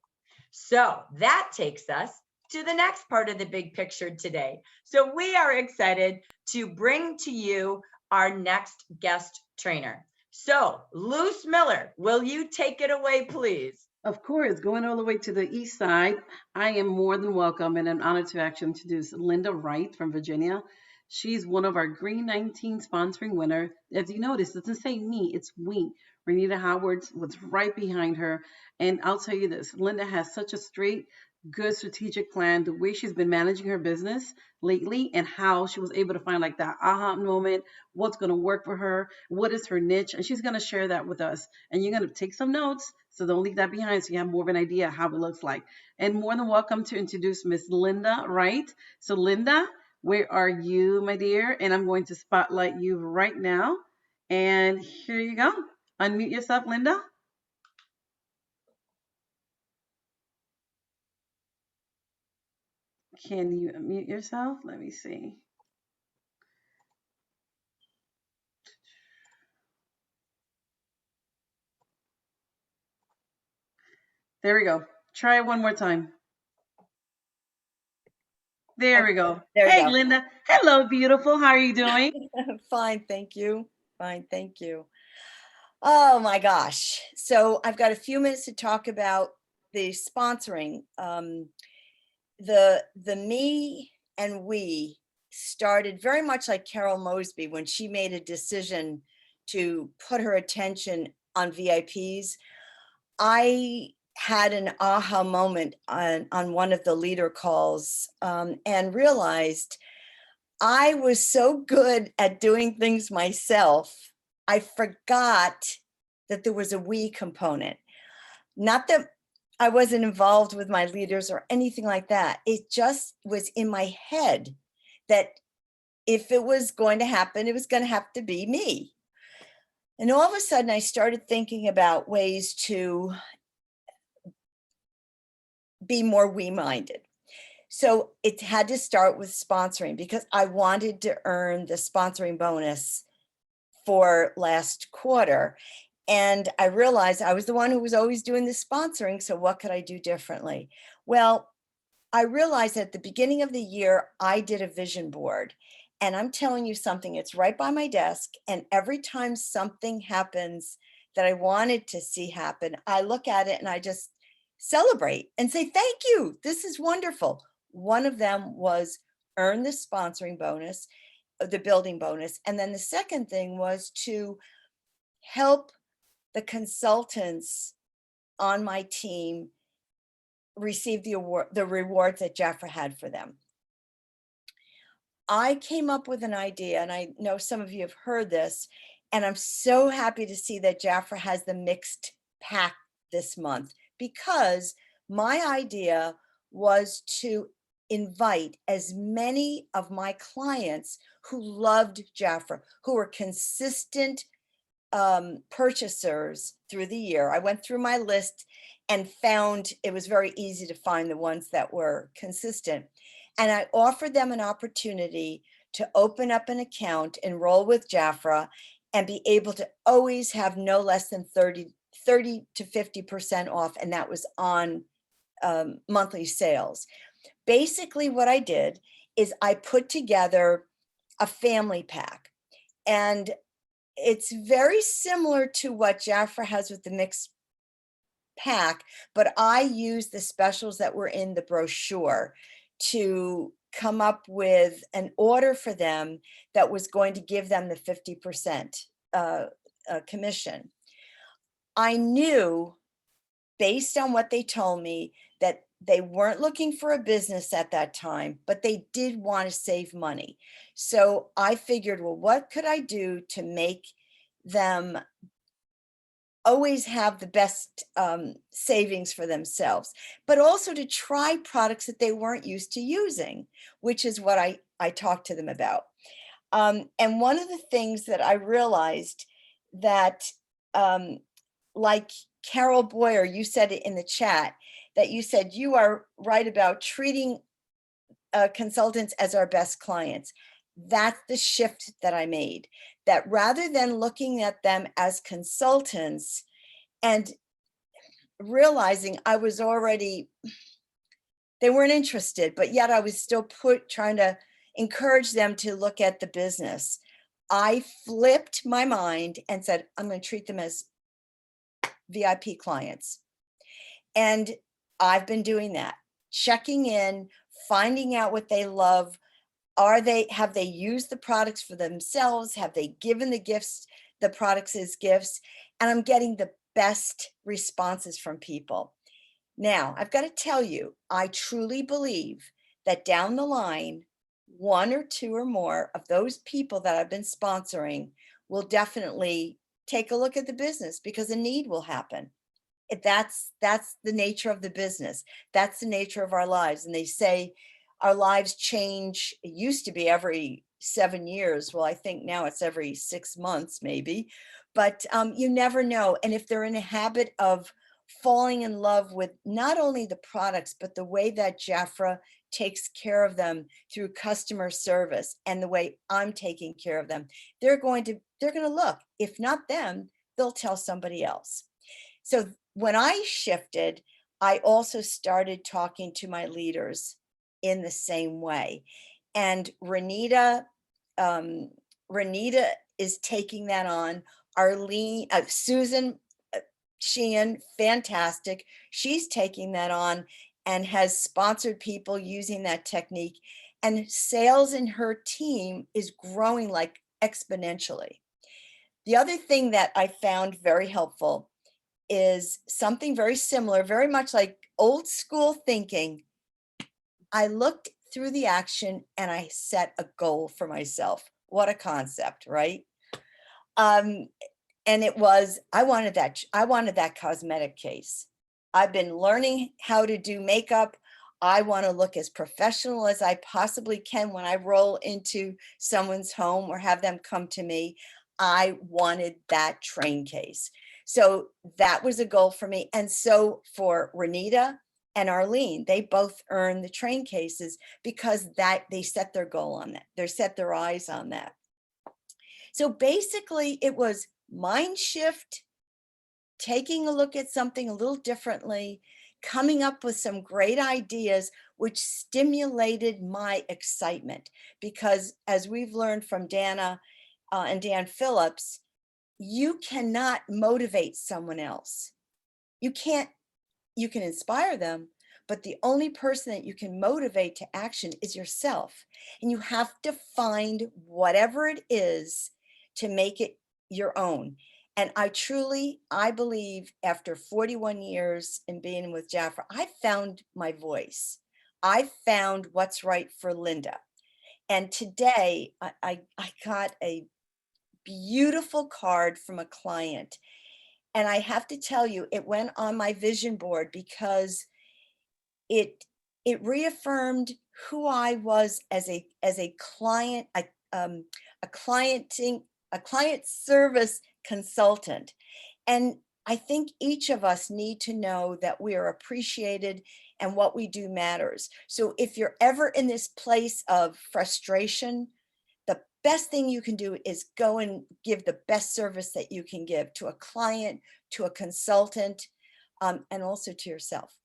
So that takes us to the next part of the big picture today. So we are excited to bring to you our next guest trainer. So Luce Miller, will you take it away, please? Of course, going all the way to the east side, I am more than welcome and an honor to actually introduce Linda Wright from Virginia. She's one of our Green 19 sponsoring winner. As you notice, it doesn't say me, it's we. Renita Howard was right behind her. And I'll tell you this, Linda has such a straight, good strategic plan, the way she's been managing her business lately and how she was able to find like that aha moment, what's going to work for her, what is her niche, and she's going to share that with us. And you're going to take some notes, so don't leave that behind so you have more of an idea how it looks like. And more than welcome to introduce Miss Linda Wright. So Linda, where are you, my dear? And I'm going to spotlight you right now. And here you go. Unmute yourself, Linda. Can you unmute yourself? Let me see. There we go. Try it one more time. There we go. There Hey, you go. Linda. Hello, beautiful. How are you doing? Fine, thank you. Fine, thank you. Oh my gosh. So I've got a few minutes to talk about the sponsoring. The me and we started very much like Caroly Mosby when she made a decision to put her attention on VIPs, I had an aha moment on one of the leader calls, and realized I was so good at doing things myself, I forgot that there was a we component. Not that I wasn't involved with my leaders or anything like that. It just was in my head that if it was going to happen, it was going to have to be me. And all of a sudden, I started thinking about ways to be more we-minded. So it had to start with sponsoring, because I wanted to earn the sponsoring bonus for last quarter. And I realized I was the one who was always doing the sponsoring. So what could I do differently? Well, I realized at the beginning of the year, I did a vision board. And I'm telling you something, it's right by my desk. And every time something happens that I wanted to see happen, I look at it and I just celebrate and say, thank you. This is wonderful. One of them was earn the sponsoring bonus, the building bonus. And then the second thing was to help the consultants on my team receive the award, the rewards that Jafra had for them. I came up with an idea, and I know some of you have heard this, and I'm so happy to see that Jafra has the mixed pack this month, because my idea was to invite as many of my clients who loved Jafra, who were consistent purchasers through the year. I went through my list and found it was very easy to find the ones that were consistent. And I offered them an opportunity to open up an account, enroll with Jafra, and be able to always have no less than 30 to 50% off. And that was on monthly sales. Basically, what I did is I put together a family pack. And it's very similar to what Jafra has with the mixed pack, but I used the specials that were in the brochure to come up with an order for them that was going to give them the 50% commission. I knew, based on what they told me, that they weren't looking for a business at that time, but they did want to save money. So I figured, well, what could I do to make them always have the best savings for themselves, but also to try products that they weren't used to using, which is what I talked to them about. And one of the things that I realized that, like Carol Boyer, you said it in the chat, that you said you are right about treating consultants as our best clients. That's the shift that I made, that rather than looking at them as consultants and realizing I was already, they weren't interested, but yet I was still trying to encourage them to look at the business. I flipped my mind and said, I'm going to treat them as VIP clients. And I've been doing that, checking in, finding out what they love. Have they used the products for themselves? Have they given the products as gifts? And I'm getting the best responses from people. Now, I've got to tell you, I truly believe that down the line, one or two or more of those people that I've been sponsoring will definitely take a look at the business, because a need will happen. That's the nature of the business. That's the nature of our lives. And they say our lives change. It used to be every 7 years. Well, I think now it's every 6 months, maybe, but you never know. And if they're in a habit of falling in love with not only the products, but the way that Jafra takes care of them through customer service and the way I'm taking care of them, they're going to look. If not them, they'll tell somebody else. So when I shifted, I also started talking to my leaders in the same way. And Renita is taking that on. Arlene, Susan Sheehan, fantastic. She's taking that on and has sponsored people using that technique. And sales in her team is growing like exponentially. The other thing that I found very helpful is something very similar, very much like old school thinking. I looked through the action and I set a goal for myself. What a concept, right? Um, and it was, I wanted that cosmetic case. I've been learning how to do makeup. I want to look as professional as I possibly can when I roll into someone's home or have them come to me. I wanted that train case. So that was a goal for me. And so for Renita and Arlene, they both earned the train cases because that they set their goal on that. They set their eyes on that. So basically it was mind shift, taking a look at something a little differently, coming up with some great ideas, which stimulated my excitement. Because as we've learned from Dana and Dan Phillips, you cannot motivate someone else. You can inspire them, but the only person that you can motivate to action is yourself. And you have to find whatever it is to make it your own. And I believe after 41 years in being with Jaffer, I found my voice. I found what's right for Linda. And today I got a beautiful card from a client. And I have to tell you, it went on my vision board because it reaffirmed who I was as a client, a client service consultant. And I think each of us need to know that we are appreciated and what we do matters. So if you're ever in this place of frustration, the best thing you can do is go and give the best service that you can give to a client, to a consultant, and also to yourself.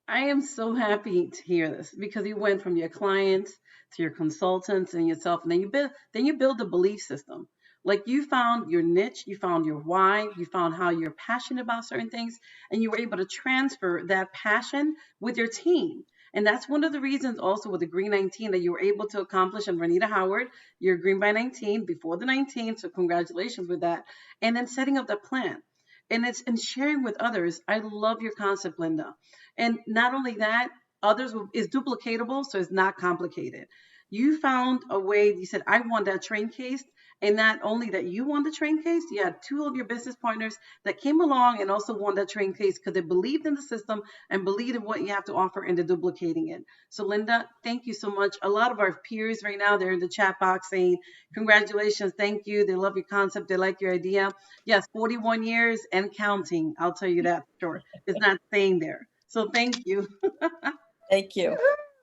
I am so happy to hear this because you went from your clients to your consultants and yourself, and then you build a belief system. Like you found your niche, you found your why, you found how you're passionate about certain things, and you were able to transfer that passion with your team. And that's one of the reasons also with the Green 19 that you were able to accomplish. And Renita Howard, you're Green by 19 before the 19, so congratulations with that. And then setting up that plan. And sharing with others. I love your concept, Linda. And not only that, others is duplicatable, so it's not complicated. You found a way, you said, I want that train case. And not only that you won the train case, you had two of your business partners that came along and also won that train case because they believed in the system and believed in what you have to offer and they're duplicating it. So Linda, thank you so much. A lot of our peers right now, they're in the chat box saying, congratulations, thank you. They love your concept. They like your idea. Yes, 41 years and counting. I'll tell you that for sure. It's not staying there. So thank you. Thank you.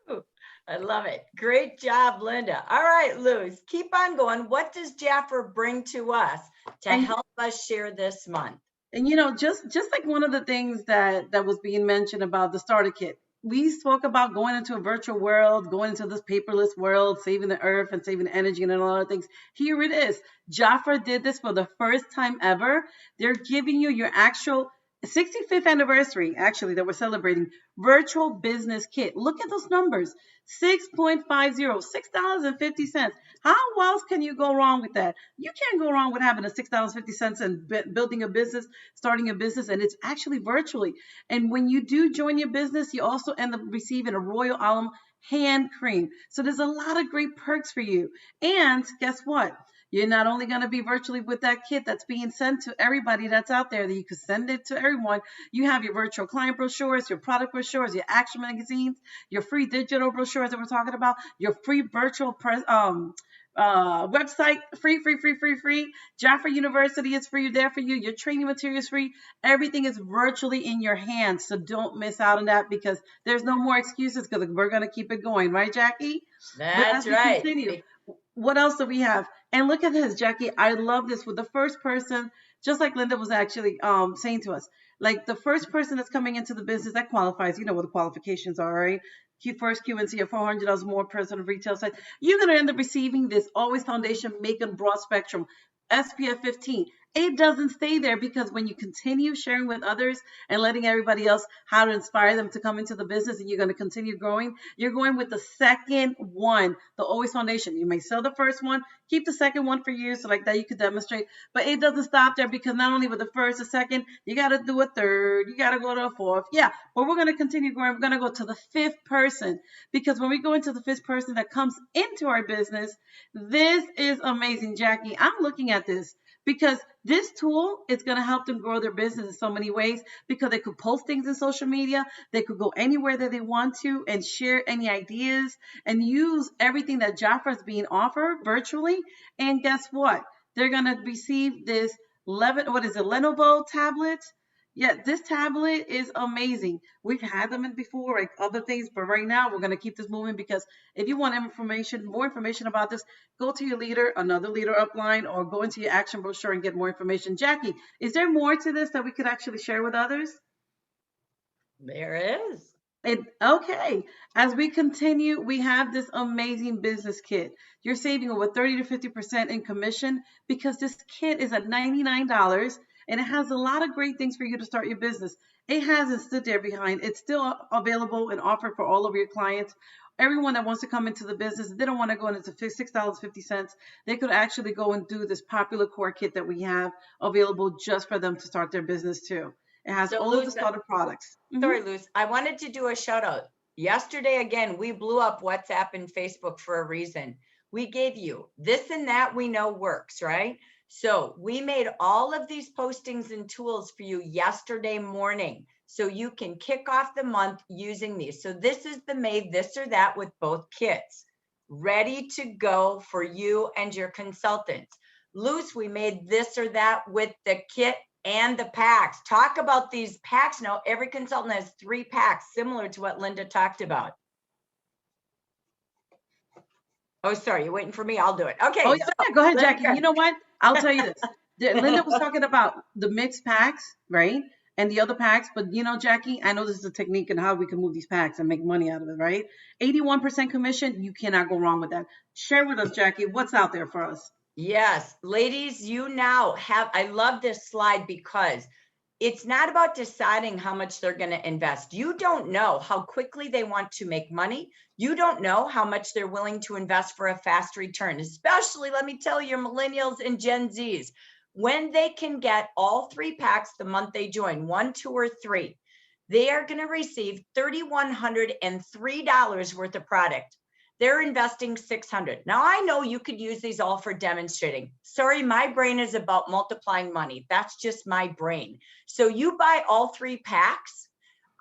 Woo! I love it. Great job, Linda. All right, Luz, keep on going. What does Jaffer bring to us to And help us share this month? And just like one of the things that was being mentioned about the starter kit, we spoke about going into a virtual world, going into this paperless world, saving the earth and saving the energy and a lot of things. Here it is. Jaffa did this for the first time ever. They're giving you your actual 65th anniversary, actually, that we're celebrating, virtual business kit. Look at those numbers. 6.50, $6.50. How else can you go wrong with that? You can't go wrong with having a $6.50 and building a business, starting a business, and it's actually virtually. And when you do join your business, you also end up receiving a Royal Alum hand cream. So there's a lot of great perks for you. And guess what? You're not only going to be virtually with that kit that's being sent to everybody that's out there, that you could send it to everyone. You have your virtual client brochures, your product brochures, your action magazines, your free digital brochures that we're talking about, your free virtual website, free. Jaffa University is free there for you. Your training material is free. Everything is virtually in your hands. So don't miss out on that because there's no more excuses because we're going to keep it going. Right, Jackie? That's right. Continue. What else do we have? And look at this, Jackie. I love this with the first person, just like Linda was actually saying to us, like the first person that's coming into the business that qualifies, you know what the qualifications are, right? First QNC of $400 more person of retail site. You're going to end up receiving this Always Foundation Make and Broad Spectrum SPF 15 It doesn't stay there, because when you continue sharing with others and letting everybody else how to inspire them to come into the business, and you're going to continue growing, you're going with the second one, the Always Foundation. You may sell the first one, keep the second one for years, so like that you could demonstrate. But it doesn't stop there, because not only with the first, the second, you got to do a third, you got to go to a fourth. Yeah, but we're going to continue growing. We're going to go to the fifth person, because when we go into the fifth person that comes into our business, this is amazing, Jackie. I'm looking at this because this tool is going to help them grow their business in so many ways, because they could post things in social media. They could go anywhere that they want to and share any ideas and use everything that Jafra is being offered virtually. And guess what? They're going to receive this Lenovo tablet. Yeah, this tablet is amazing. We've had them in before, like other things, but right now we're going to keep this moving, because if you want more information about this, go to your leader, another leader upline, or go into your action brochure and get more information. Jackie, is there more to this that we could actually share with others? There is. Okay, as we continue, we have this amazing business kit. You're saving over 30 to 50% in commission, because this kit is at $99, and it has a lot of great things for you to start your business. It hasn't stood there behind. It's still available and offered for all of your clients. Everyone that wants to come into the business, they don't want to go into $6.50. They could actually go and do this popular core kit that we have available just for them to start their business too. It has So, all of the Luz, starter products. sorry, Luz, I wanted to do a shout out. Yesterday, again, we blew up WhatsApp and Facebook for a reason. We gave you this and that we know works, right? So we made all of these postings and tools for you yesterday morning, so you can kick off the month using these. So this is the May This or That with both kits, ready to go for you and your consultants. Luz, we made this or that with the kit and the packs. Talk about these packs. Now, every consultant has 3 packs, similar to what Linda talked about. Oh, sorry, you're waiting for me. I'll do it. Okay. Oh, yeah, So, yeah, go ahead, Linda, Jackie. You know what? I'll tell you this. Linda was talking about the mixed packs, right? And the other packs. But, Jackie, I know this is a technique and how we can move these packs and make money out of it, right? 81% commission. You cannot go wrong with that. Share with us, Jackie, what's out there for us. Yes, ladies, you now have, I love this slide, because it's not about deciding how much they're going to invest. You don't know how quickly they want to make money. You don't know how much they're willing to invest for a fast return, especially, let me tell you, your millennials and Gen Zs. When they can get all 3 packs the month they join, 1, 2, or 3, they are going to receive $3,103 worth of product. They're investing $600. Now, I know you could use these all for demonstrating. Sorry, my brain is about multiplying money. That's just my brain. So you buy all 3 packs.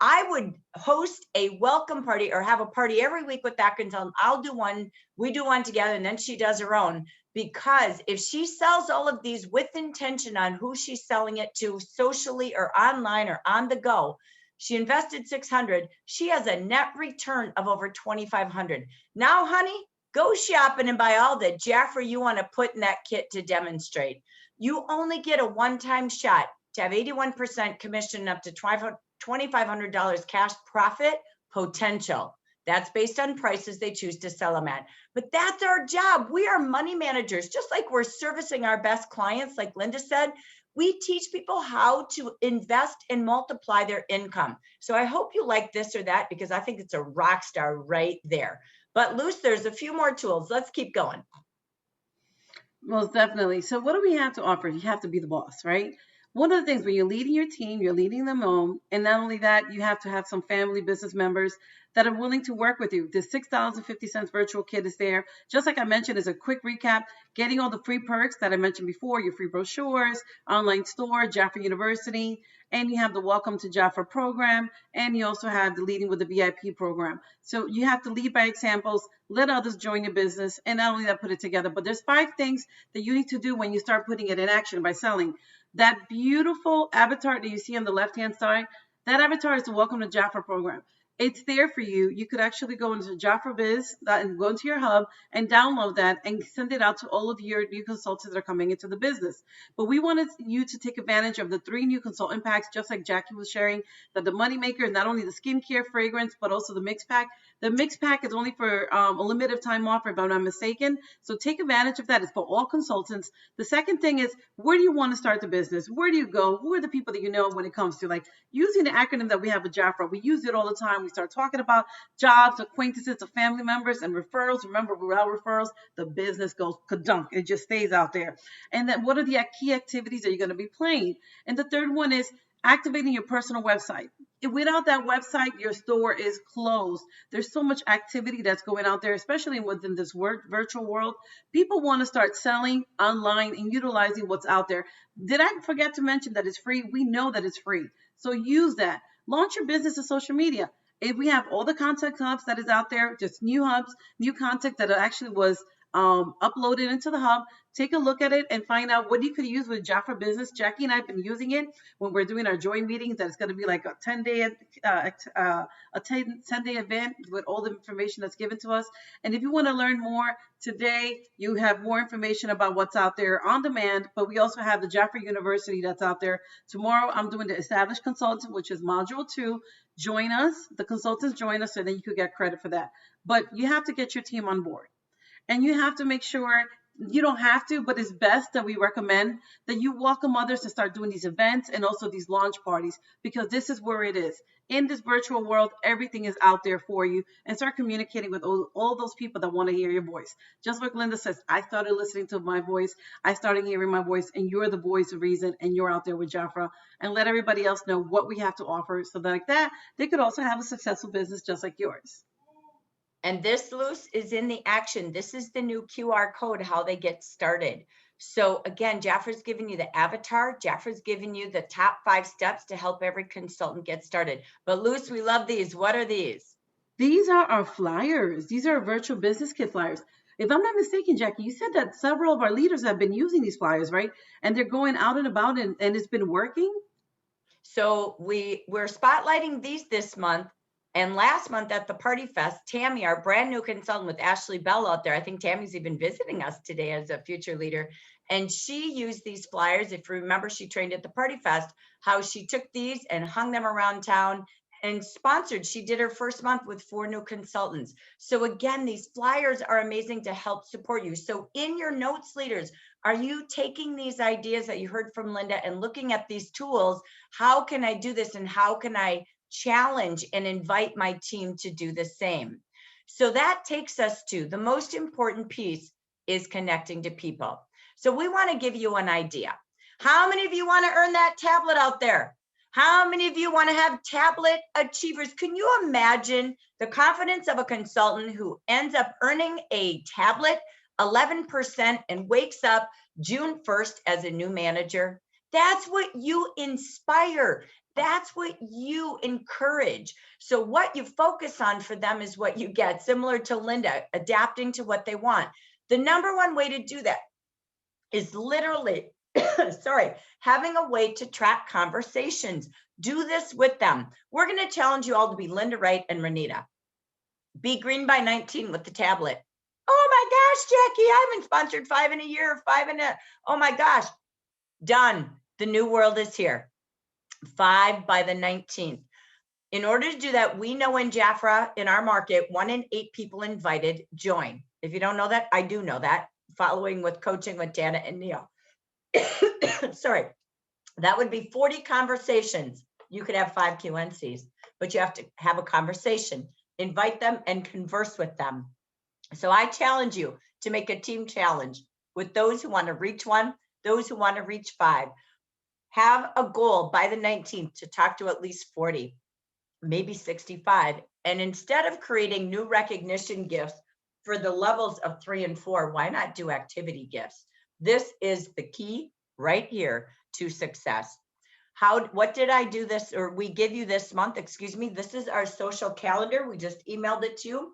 I would host a welcome party or have a party every week with that consultant. I'll do one. We do one together, and then she does her own. Because if she sells all of these with intention on who she's selling it to, socially or online or on the go, she invested $600. She has a net return of over $2,500. Now, honey, go shopping and buy all the Jafra you want to put in that kit to demonstrate. You only get a one-time shot to have 81% commission up to $2,500 cash profit potential. That's based on prices they choose to sell them at. But that's our job. We are money managers, just like we're servicing our best clients, like Linda said. We teach people how to invest and multiply their income. So I hope you like this or that, because I think it's a rock star right there. But Luz, there's a few more tools. Let's keep going. Most definitely. So what do we have to offer? You have to be the boss, right? One of the things when you're leading your team, you're leading them on. And not only that, you have to have some family business members that are willing to work with you. The $6.50 virtual kit is there. Just like I mentioned, as a quick recap, getting all the free perks that I mentioned before, your free brochures, online store, Jafra University, and you have the Welcome to Jafra program, and you also have the Leading with the VIP program. So you have to lead by examples, let others join your business, and not only that, put it together. But there's 5 things that you need to do when you start putting it in action by selling. That beautiful avatar that you see on the left-hand side, that avatar is the Welcome to Jafra program. It's there for you. You could actually go into Jafra Biz and go into your hub and download that and send it out to all of your new consultants that are coming into the business. But we wanted you to take advantage of the 3 new consultant packs, just like Jackie was sharing, that the Moneymaker is not only the skincare fragrance, but also the mix pack. The mixed pack is only for a limited time offer, if I'm not mistaken. So take advantage of that. It's for all consultants. The second thing is, where do you want to start the business? Where do you go? Who are the people that you know when it comes to like using the acronym that we have with Jafra? We use it all the time. We start talking about jobs, acquaintances, of family members, and referrals. Remember, without referrals, the business goes kadunk. It just stays out there. And then what are the key activities that you're going to be playing? And the third one is activating your personal website. Without that website, your store is closed. There's so much activity that's going out there, especially within this virtual world. People want to start selling online and utilizing what's out there. Did I forget to mention that it's free? We know that it's free. So use that. Launch your business on social media. If we have all the content hubs that is out there, just new hubs, new content that actually was uploaded into the hub. Take a look at it and find out what you could use with Jafra Business. Jackie and I have been using it when we're doing our joint meetings. That's going to be like a 10-day event with all the information that's given to us. And if you want to learn more, today you have more information about what's out there on demand, but we also have the Jafra University that's out there. Tomorrow I'm doing the Established Consultant, which is Module 2. Join us. The consultants join us, and then you could get credit for that. But you have to get your team on board. And you have to make sure, you don't have to, but it's best that we recommend that you welcome others to start doing these events and also these launch parties, because this is where it is. In this virtual world, everything is out there for you, and start communicating with all those people that want to hear your voice. Just like Linda says, I started listening to my voice, I started hearing my voice, and you're the voice of reason, and you're out there with Jafra, and let everybody else know what we have to offer, so that like that, they could also have a successful business just like yours. And this, Luz, is in the action. This is the new QR code, how they get started. So again, Jafra's giving you the avatar. Jafra's giving you the top 5 steps to help every consultant get started. But Luz, we love these. What are these? These are our flyers. These are our virtual business kit flyers. If I'm not mistaken, Jackie, you said that several of our leaders have been using these flyers, right? And they're going out and about, and it's been working. So we're spotlighting these this month. And last month at the Party Fest, Tammy, our brand new consultant with Ashley Bell out there, I think Tammy's even visiting us today as a future leader. And she used these flyers. If you remember, she trained at the Party Fest, how she took these and hung them around town and sponsored. She did her first month with 4 new consultants. So again, these flyers are amazing to help support you. So in your notes, leaders, are you taking these ideas that you heard from Linda and looking at these tools? How can I do this, and how can I challenge and invite my team to do the same? So that takes us to the most important piece, is connecting to people. So we want to give you an idea. How many of you want to earn that tablet out there? How many of you want to have tablet achievers? Can you imagine the confidence of a consultant who ends up earning a tablet 11% and wakes up June 1st as a new manager? That's what you inspire. That's what you encourage. So what you focus on for them is what you get, similar to Linda, adapting to what they want. The number one way to do that is literally, having a way to track conversations. Do this with them. We're going to challenge you all to be Linda, Wright, and Renita. Be green by 19 with the tablet. Oh my gosh, Jackie, I haven't sponsored 5 in a year, 5 in a, oh my gosh. Done. The new world is here. 5 by the 19th. In order to do that, we know in Jafra, in our market, 1 in 8 people invited join. If you don't know that, I do know that, following with coaching with Dana and Neil. Sorry, that would be 40 conversations. You could have 5 QNCs, but you have to have a conversation, invite them and converse with them. So I challenge you to make a team challenge with those who want to reach 1, those who want to reach 5. Have a goal by the 19th to talk to at least 40, maybe 65. And instead of creating new recognition gifts for the levels of 3 and 4, why not do activity gifts? This is the key right here to success. What did I do this, or we give you this month, excuse me, this is our social calendar. We just emailed it to you,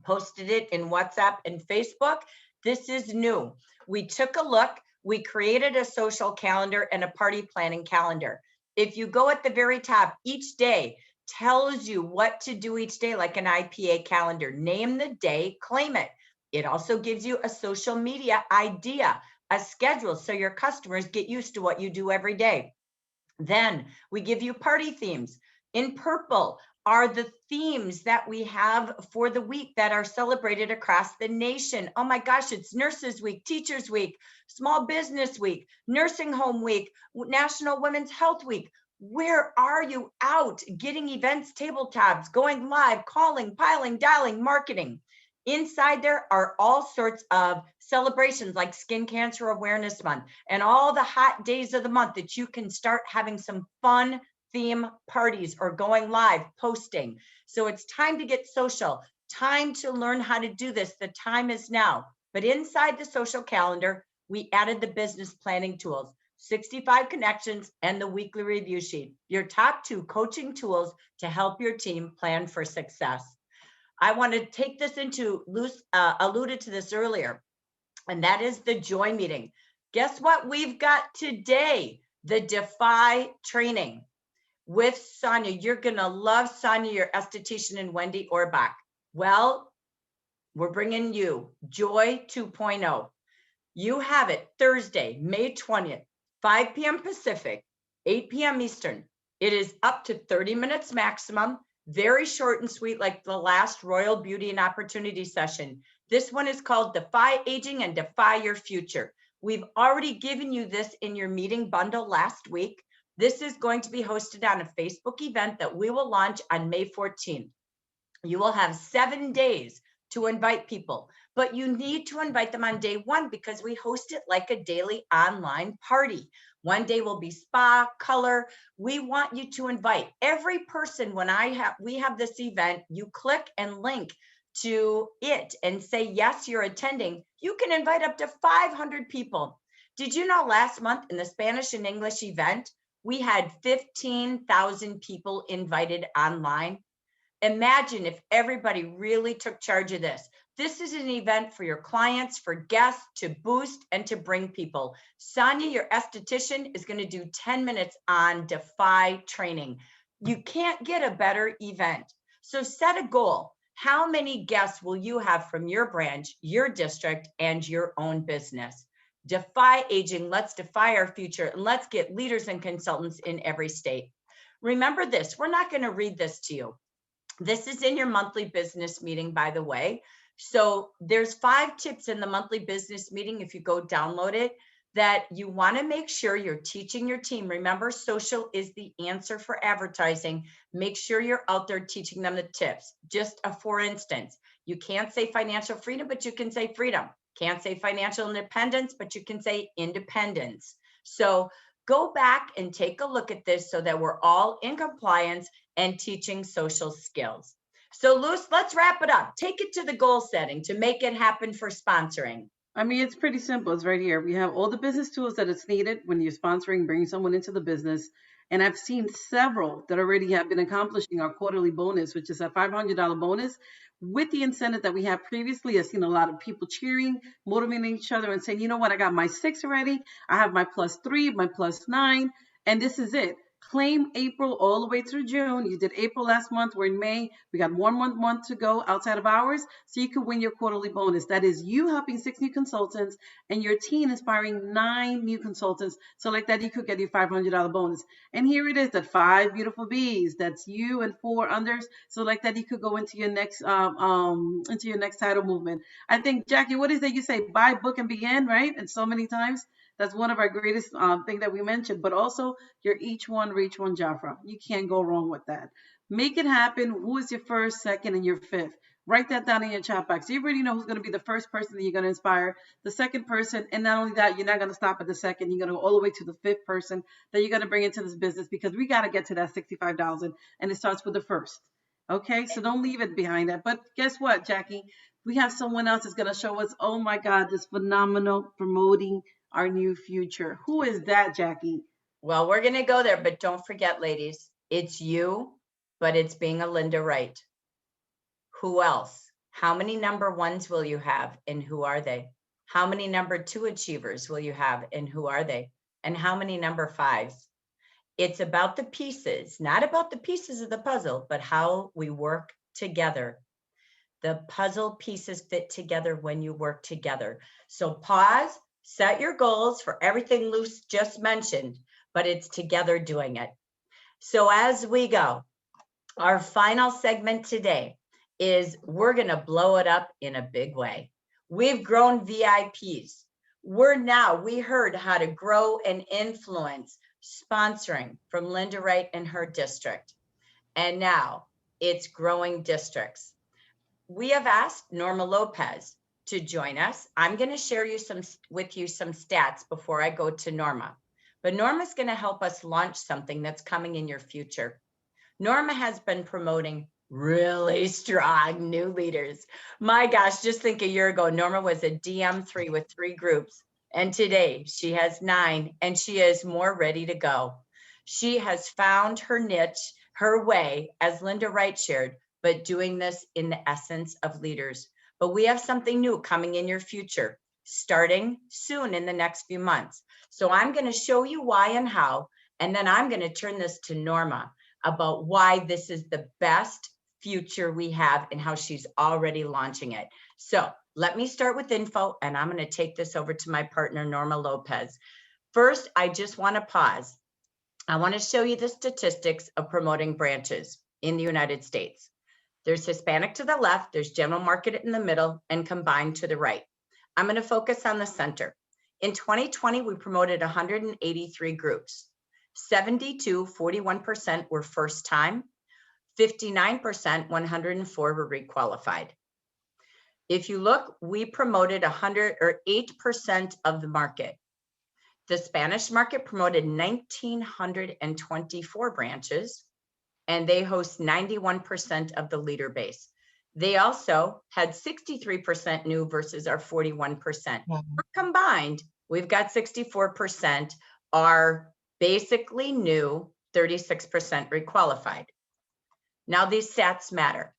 posted it in WhatsApp and Facebook. This is new. We took a look, we created a social calendar and a party planning calendar. If you go at the very top, each day tells you what to do each day, like an IPA calendar. Name the day, claim it. It also gives you a social media idea, a schedule, so your customers get used to what you do every day. Then we give you party themes. In purple are the themes that we have for the week that are celebrated across the nation. Oh my gosh, it's Nurses Week, Teachers Week, Small Business Week, Nursing Home Week, National Women's Health Week. Where are you out getting events, tabletops, going live, calling, piling, dialing, marketing? Inside there are all sorts of celebrations like Skin Cancer Awareness Month and all the hot days of the month that you can start having some fun theme parties or going live, posting. So it's time to get social, time to learn how to do this. The time is now. But inside the social calendar, we added the business planning tools, 65 connections, and the weekly review sheet, your top 2 coaching tools to help your team plan for success. I want to take this into, alluded to this earlier, and that is the joy meeting. Guess what we've got today? The Defy training with Sonia. You're going to love Sonia, your esthetician, and Wendy Orbach. Well, we're bringing you Joy 2.0. You have it Thursday, May 20th, 5 p.m. Pacific, 8 p.m. Eastern. It is up to 30 minutes maximum, very short and sweet, like the last Royal Beauty and Opportunity session. This one is called Defy Aging and Defy Your Future. We've already given you this in your meeting bundle last week. This is going to be hosted on a Facebook event that we will launch on May 14th. You will have 7 days to invite people, but you need to invite them on day 1 because we host it like a daily online party. One day will be spa, color. We want you to invite every person. When we have this event, you click and link to it and say, yes, you're attending. You can invite up to 500 people. Did you know last month in the Spanish and English event, we had 15,000 people invited online? Imagine if everybody really took charge of this. This is an event for your clients, for guests, to boost and to bring people. Sonia, your esthetician, is going to do 10 minutes on Defy training. You can't get a better event. So set a goal. How many guests will you have from your branch, your district, and your own business? Defy aging. Let's defy our future, and let's get leaders and consultants in every state. Remember this, we're not going to read this to you. This is in your monthly business meeting, by the way. So there's 5 tips in the monthly business meeting, if you go download it, that you want to make sure you're teaching your team. Remember, social is the answer for advertising. Make sure you're out there teaching them the tips. Just for instance, you can't say financial freedom, but you can say freedom. Can't say financial independence, but you can say independence. So go back and take a look at this so that we're all in compliance and teaching social skills. So Luz, let's wrap it up. Take it to the goal setting to make it happen for sponsoring. I mean, it's pretty simple. It's right here. We have all the business tools that it's needed when you're sponsoring, bringing someone into the business. And I've seen several that already have been accomplishing our quarterly bonus, which is a $500 bonus. With the incentive that we have previously, I've seen a lot of people cheering, motivating each other and saying, you know what, I got my 6 already. I have my +3, my +9, and this is it. Claim April all the way through June. You did April last month. We're in May. We got 1 month to go outside of ours. So you can win your quarterly bonus. That is you helping 6 new consultants and your team inspiring 9 new consultants. So like that, you could get your $500 bonus. And here it is, that 5 beautiful bees. That's you and 4 others. So like that, you could go into your next title movement. I think, Jackie, what is that you say? Buy, book, and begin, right? And so many times. That's one of our greatest thing that we mentioned, but also your each one, reach one, Jafra. You can't go wrong with that. Make it happen. Who is your first, second, and your 5th? Write that down in your chat box. You already know who's going to be the first person that you're going to inspire, the second person, and not only that, you're not going to stop at the second. You're going to go all the way to the 5th person that you're going to bring into this business, because we got to get to that 65,000, and it starts with the first. Okay, so don't leave it behind that. But guess what, Jackie? We have someone else that's going to show us, oh my God, this phenomenal promoting our new future. Who is that, Jackie? Well, we're going to go there, but don't forget, ladies, it's you, but it's being a Linda Wright. Who else? How many number 1s will you have, and who are they? How many number 2 achievers will you have, and who are they? And how many number 5s? It's about the pieces, not about the pieces of the puzzle, but how we work together. The puzzle pieces fit together when you work together. So pause. Set your goals for everything Luce just mentioned, but it's together doing it. So as we go, Our final segment today is we're going to blow it up in a big way. We've grown VIPs. We heard how to grow and influence sponsoring from Linda Wright and her district. And now it's growing districts. We have asked Norma Lopez to join us. I'm going to share with you some stats before I go to Norma. But Norma's going to help us launch something that's coming in your future. Norma has been promoting really strong new leaders. My gosh, just think a year ago, Norma was a DM3 with 3 groups. And today she has 9 and she is more ready to go. She has found her niche, her way, as Linda Wright shared, but doing this in the essence of leaders. But we have something new coming in your future, starting soon in the next few months. So I'm going to show you why and how, and then I'm going to turn this to Norma about why this is the best future we have and how she's already launching it. So let me start with info, and I'm going to take this over to my partner, Norma Lopez. First, I just want to pause. I want to show you the statistics of promoting branches in the United States. There's Hispanic to the left, there's general market in the middle, and combined to the right. I'm going to focus on the center. In 2020, we promoted 183 groups. 41% were first time, 59%, 104 were requalified. If you look, we promoted 8% of the market. The Spanish market promoted 1,924 branches, and they host 91% of the leader base. They also had 63% new versus our 41%. Wow. Combined, we've got 64% are basically new, 36% requalified. Now these stats matter.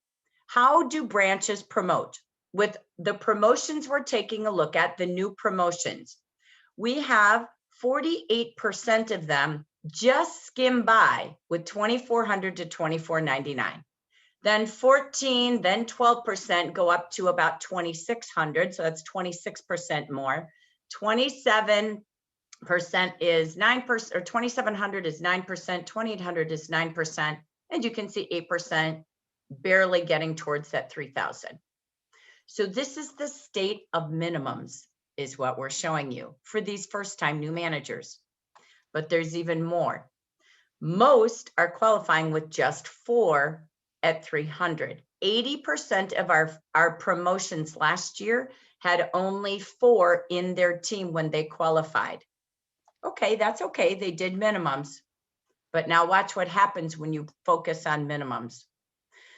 How do branches promote? With the promotions we're taking a look at, the new promotions, we have 48% of them just skim by with $2,400 to $2,499. Then 14, then 12% go up to about $2,600. So that's 26% more. 27% is 9%, or 2,700 is 9%, 2,800 is 9. And you can see 8% barely getting towards that 3,000. So this is the state of minimums is what we're showing you for these first-time new managers. But there's even more. Most are qualifying with just 4 at 300. 80% of our promotions last year had only 4 in their team when they qualified. Okay, that's okay. They did minimums. But now watch what happens when you focus on minimums.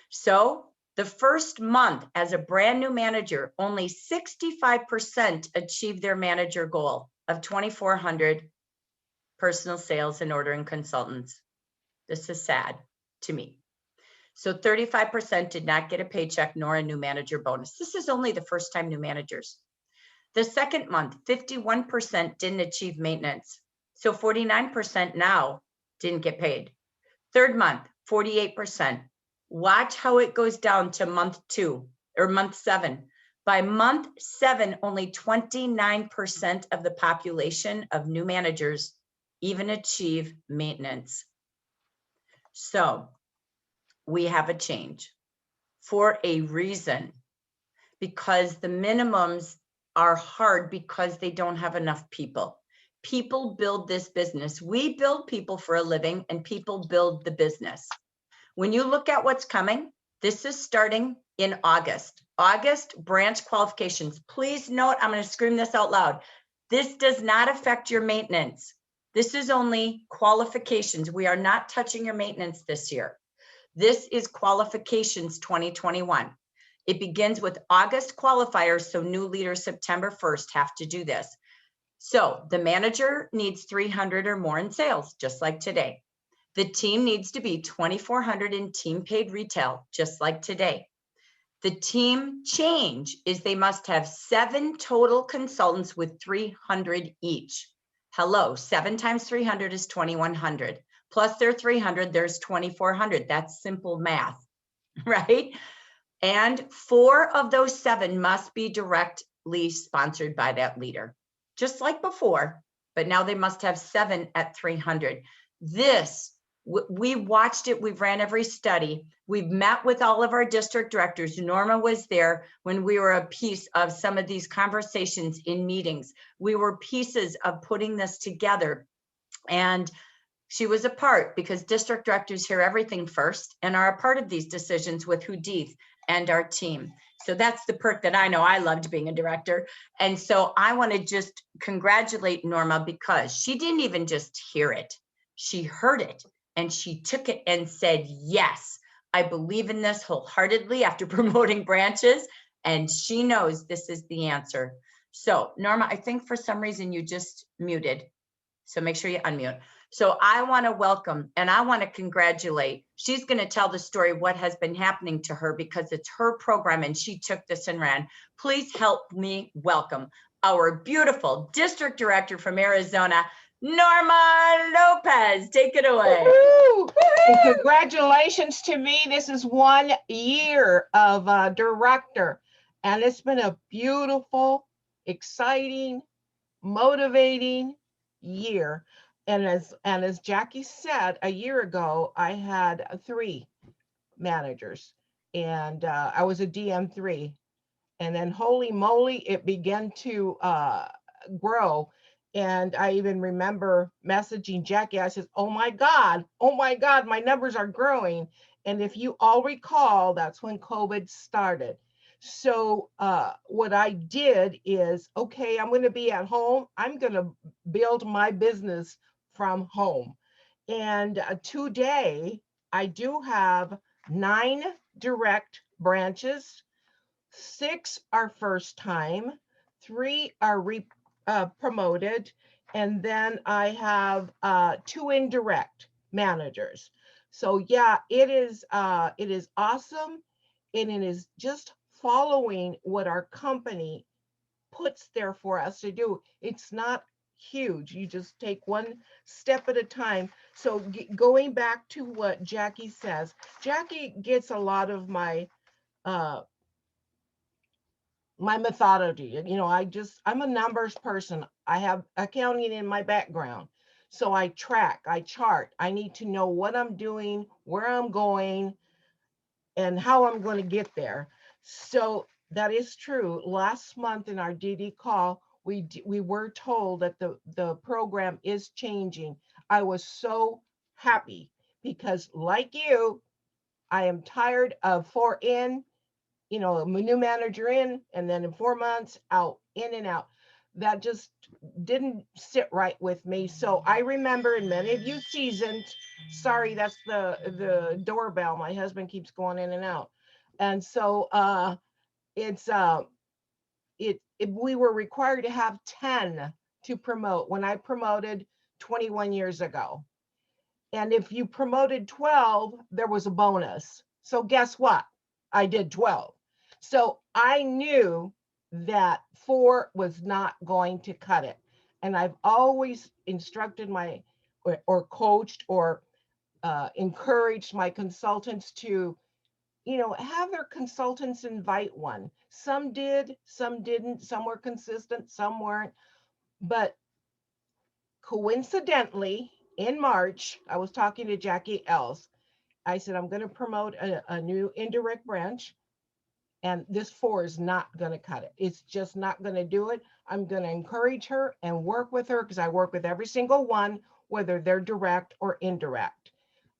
So the first month as a brand new manager, only 65% achieved their manager goal of 2,400 personal sales and ordering consultants. This is sad to me. So 35% did not get a paycheck nor a new manager bonus. This is only the first time new managers. The second month, 51% didn't achieve maintenance. So 49% now didn't get paid. Third month, 48%. Watch how it goes down to month 2 or month 7. By month 7, only 29% of the population of new managers even achieve maintenance. So we have a change for a reason, because the minimums are hard because they don't have enough people. People build this business. We build people for a living, and people build the business. When you look at what's coming, this is starting in August. August branch qualifications. Please note, I'm going to scream this out loud. This does not affect your maintenance. This is only qualifications. We are not touching your maintenance this year. This is qualifications 2021. It begins with August qualifiers, so new leaders September 1st have to do this. So the manager needs 300 or more in sales, just like today. The team needs to be 2,400 in team paid retail, just like today. The team change is they must have 7 total consultants with 300 each. Hello, 7 times 300 is 2,100. Plus their 300, there's 2,400. That's simple math, right? And 4 of those 7 must be directly sponsored by that leader, just like before, but now they must have 7 at 300. This We watched it. We've ran every study. We've met with all of our district directors. Norma was there when we were a piece of some of these conversations in meetings. We were pieces of putting this together. And she was a part, because district directors hear everything first and are a part of these decisions with Hudith and our team. So that's the perk that I know. I loved being a director. And so I want to just congratulate Norma, because she didn't even just hear it. She heard it and she took it and said, yes, I believe in this wholeheartedly after promoting branches. And she knows this is the answer. So Norma, I think for some reason you just muted. So make sure you unmute. So I want to welcome and I want to congratulate. She's going to tell the story what has been happening to her, because it's her program and she took this and ran. Please help me welcome our beautiful district director from Arizona, Norma Lopez. Take it away. Woo-hoo! And congratulations to me. This is 1 year of director, and it's been a beautiful, exciting, motivating year. And as Jackie said, a year ago, I had 3 managers, and I was a DM3. And then holy moly, it began to grow. And I even remember messaging Jackie. I said, oh my God, my numbers are growing. And if you all recall, that's when COVID started. So what I did is, okay, I'm going to be at home. I'm going to build my business from home. And today I do have 9 direct branches. 6 are first time, 3 are promoted, and then I have 2 indirect managers. So yeah, it is awesome, and it is just following what our company puts there for us to do. It's not huge. You just take one step at a time. So going back to what Jackie says, Jackie gets a lot of my methodology. You know, I'm a numbers person. I have accounting in my background. So I track, I chart. I need to know what I'm doing, where I'm going, and how I'm going to get there. So that is true. Last month in our DD call, we were told that the program is changing. I was so happy because, like you, I am tired of 4 in, you know, a new manager in, and then in 4 months out, in and out. That just didn't sit right with me. So I remember, and many of you seasoned, sorry, that's the doorbell. My husband keeps going in and out. And so we were required to have 10 to promote when I promoted 21 years ago. And if you promoted 12, there was a bonus. So guess what? I did 12. So I knew that 4 was not going to cut it. And I've always instructed or coached or encouraged my consultants to, you know, have their consultants invite one. Some did, some didn't, some were consistent, some weren't. But coincidentally, in March, I was talking to Jackie Els. I said, I'm going to promote a new indirect branch, and this 4 is not going to cut it. It's just not going to do it. I'm going to encourage her and work with her, because I work with every single one, whether they're direct or indirect.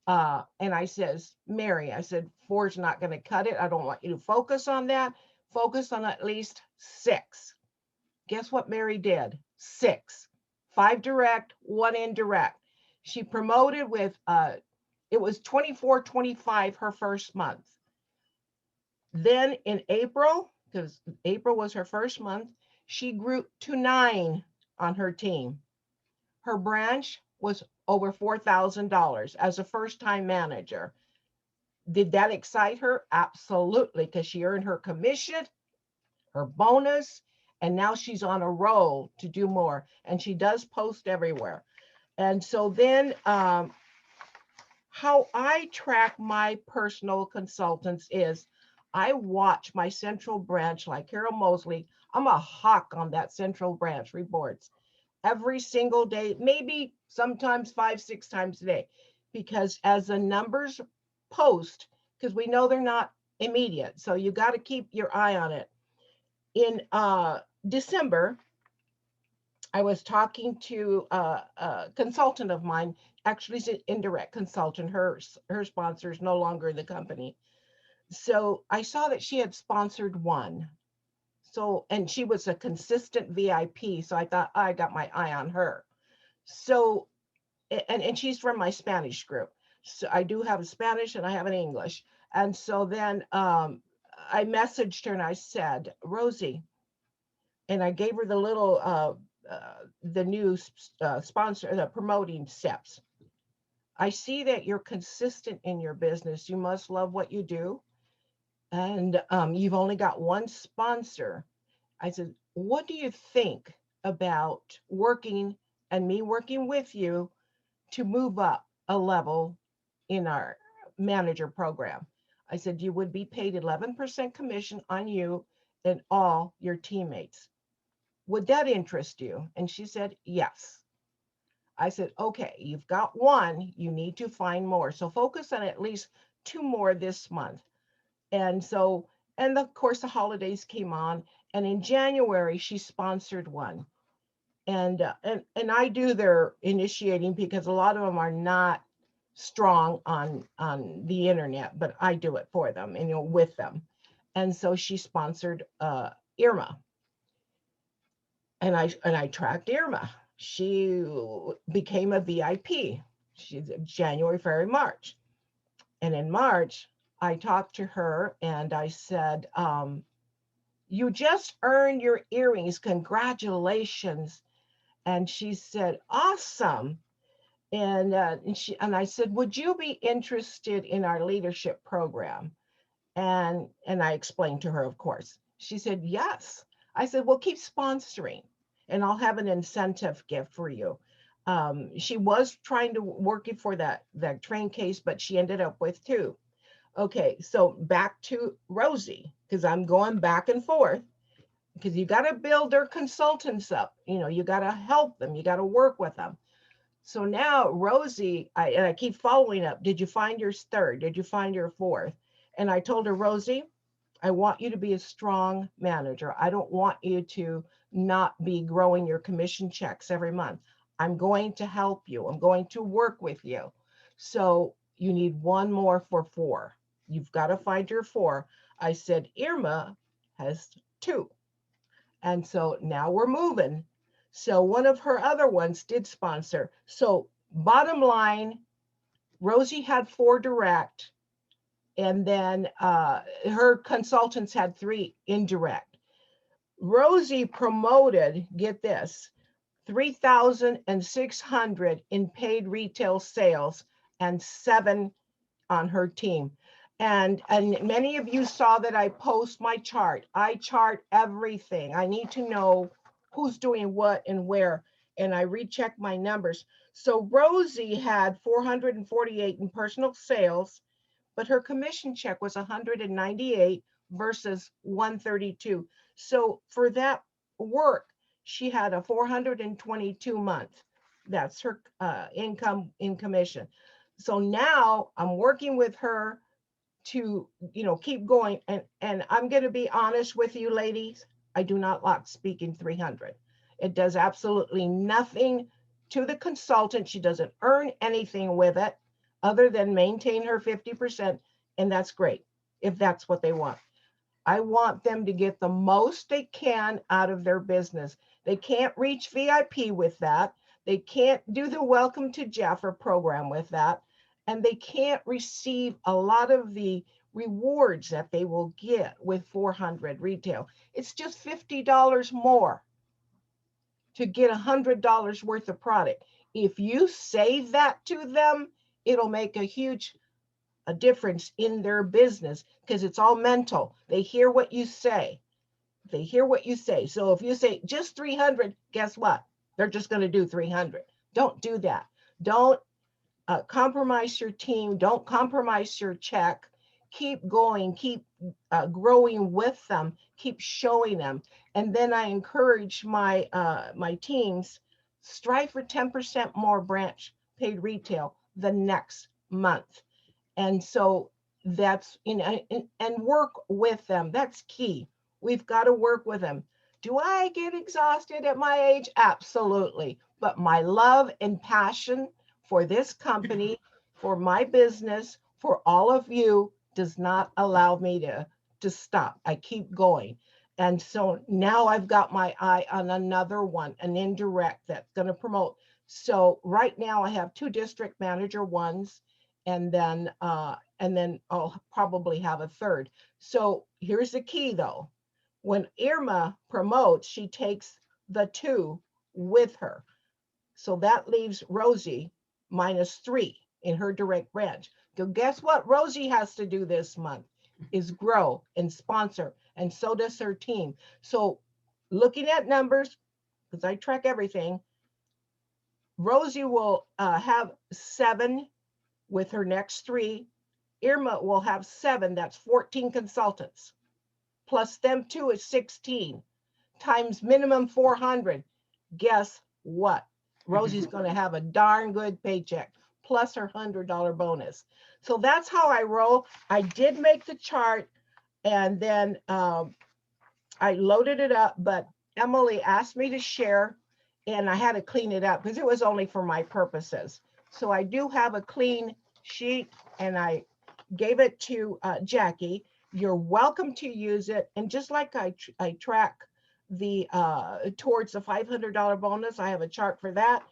And I says, Mary, I said, 4 is not going to cut it. I don't want you to focus on that. Focus on at least 6. Guess what Mary did? 6. 5 direct, 1 indirect. She promoted with, it was 24-25 her first month. Then in April, because April was her first month, she grew to 9 on her team. Her branch was over $4,000 as a first-time manager. Did that excite her? Absolutely, because she earned her commission, her bonus, and now she's on a roll to do more. And she does post everywhere. And so then how I track my personal consultants is I watch my central branch, like Carol Mosley. I'm a hawk on that central branch reports every single day, maybe sometimes 5-6 times a day. because as the numbers post, because we know they're not immediate, so you got to keep your eye on it. In December, I was talking to a consultant of mine. Actually, she's an indirect consultant. Her sponsor is no longer in the company. So I saw that she had sponsored one. So, and she was a consistent VIP. So I thought, I got my eye on her. So, and she's from my Spanish group. So I do have a Spanish and I have an English. And so then I messaged her and I said, Rosie, and I gave her the little, the new sponsor, the promoting steps. I see that you're consistent in your business. You must love what you do. And you've only got one sponsor. I said, what do you think about working and me working with you to move up a level in our manager program? I said, you would be paid 11% commission on you and all your teammates. Would that interest you? And she said, yes. I said, okay, you've got one, you need to find more. So focus on at least 2 more this month. And so, and of course the holidays came on, and in January she sponsored one. And I do their initiating because a lot of them are not strong on the internet, but I do it for them and with them. And so she sponsored Irma. And I tracked Irma. She became a VIP. She's January, February, March. And in March, I talked to her and I said, you just earned your earrings. Congratulations. And she said, awesome. And I said, would you be interested in our leadership program? And I explained to her, of course. She said, yes. I said, well, keep sponsoring and I'll have an incentive gift for you. She was trying to work it for that train case, but she ended up with 2. Okay, so back to Rosie, because I'm going back and forth, because you got to build their consultants up. You got to help them. You got to work with them. So now Rosie, I keep following up. Did you find your 3rd? Did you find your 4th? And I told her, Rosie, I want you to be a strong manager. I don't want you to not be growing your commission checks every month. I'm going to help you. I'm going to work with you. So you need 1 more for 4. You've got to find your 4. I said, Irma has 2. And so now we're moving. So one of her other ones did sponsor. So bottom line, Rosie had 4 direct. And then her consultants had 3 indirect. Rosie promoted, get this, 3,600 in paid retail sales and 7 on her team. And many of you saw that I post my chart. I chart everything. I need to know who's doing what and where. And I recheck my numbers. So Rosie had 448 in personal sales, but her commission check was 198 versus 132. So for that work, she had a 422 month. That's her income in commission. So now I'm working with her to, keep going. And I'm going to be honest with you, ladies. I do not like speaking 300. It does absolutely nothing to the consultant. She doesn't earn anything with it other than maintain her 50. And that's great if that's what they want. I want them to get the most they can out of their business. They can't reach VIP with that. They can't do the Welcome to Jaffa program with that. And they can't receive a lot of the rewards that they will get with 400 retail. It's just $50 more to get $100 worth of product. If you save that to them, it'll make a huge difference in their business because it's all mental. They hear what you say. They hear what you say. So if you say just 300, guess what? They're just going to do 300. Don't do that. Don't compromise your team. Don't compromise your check. Keep going. Keep growing with them. Keep showing them. And then I encourage my my teams, strive for 10% more branch paid retail. the next month. And so that's, and work with them. That's key. We've got to work with them. Do I get exhausted at my age? Absolutely. But my love and passion for this company, for my business, for all of you does not allow me to stop. I keep going. And so now I've got my eye on another one, an indirect that's going to promote. So right now I have 2 district manager ones, and then I'll probably have a third. So here's the key though. When Irma promotes, she takes the 2 with her. So that leaves Rosie -3 in her direct branch. So guess what Rosie has to do this month is grow and sponsor, and so does her team. So looking at numbers, because I track everything, Rosie will have 7 with her next 3. Irma will have 7, that's 14 consultants. Plus them 2 is 16, times minimum 400. Guess what? Rosie's going to have a darn good paycheck, plus her $100 bonus. So that's how I roll. I did make the chart, and then I loaded it up, but Emily asked me to share, and I had to clean it up because it was only for my purposes. So I do have a clean sheet, and I gave it to Jackie. You're welcome to use it. And just like I track the towards the $500 bonus, I have a chart for that.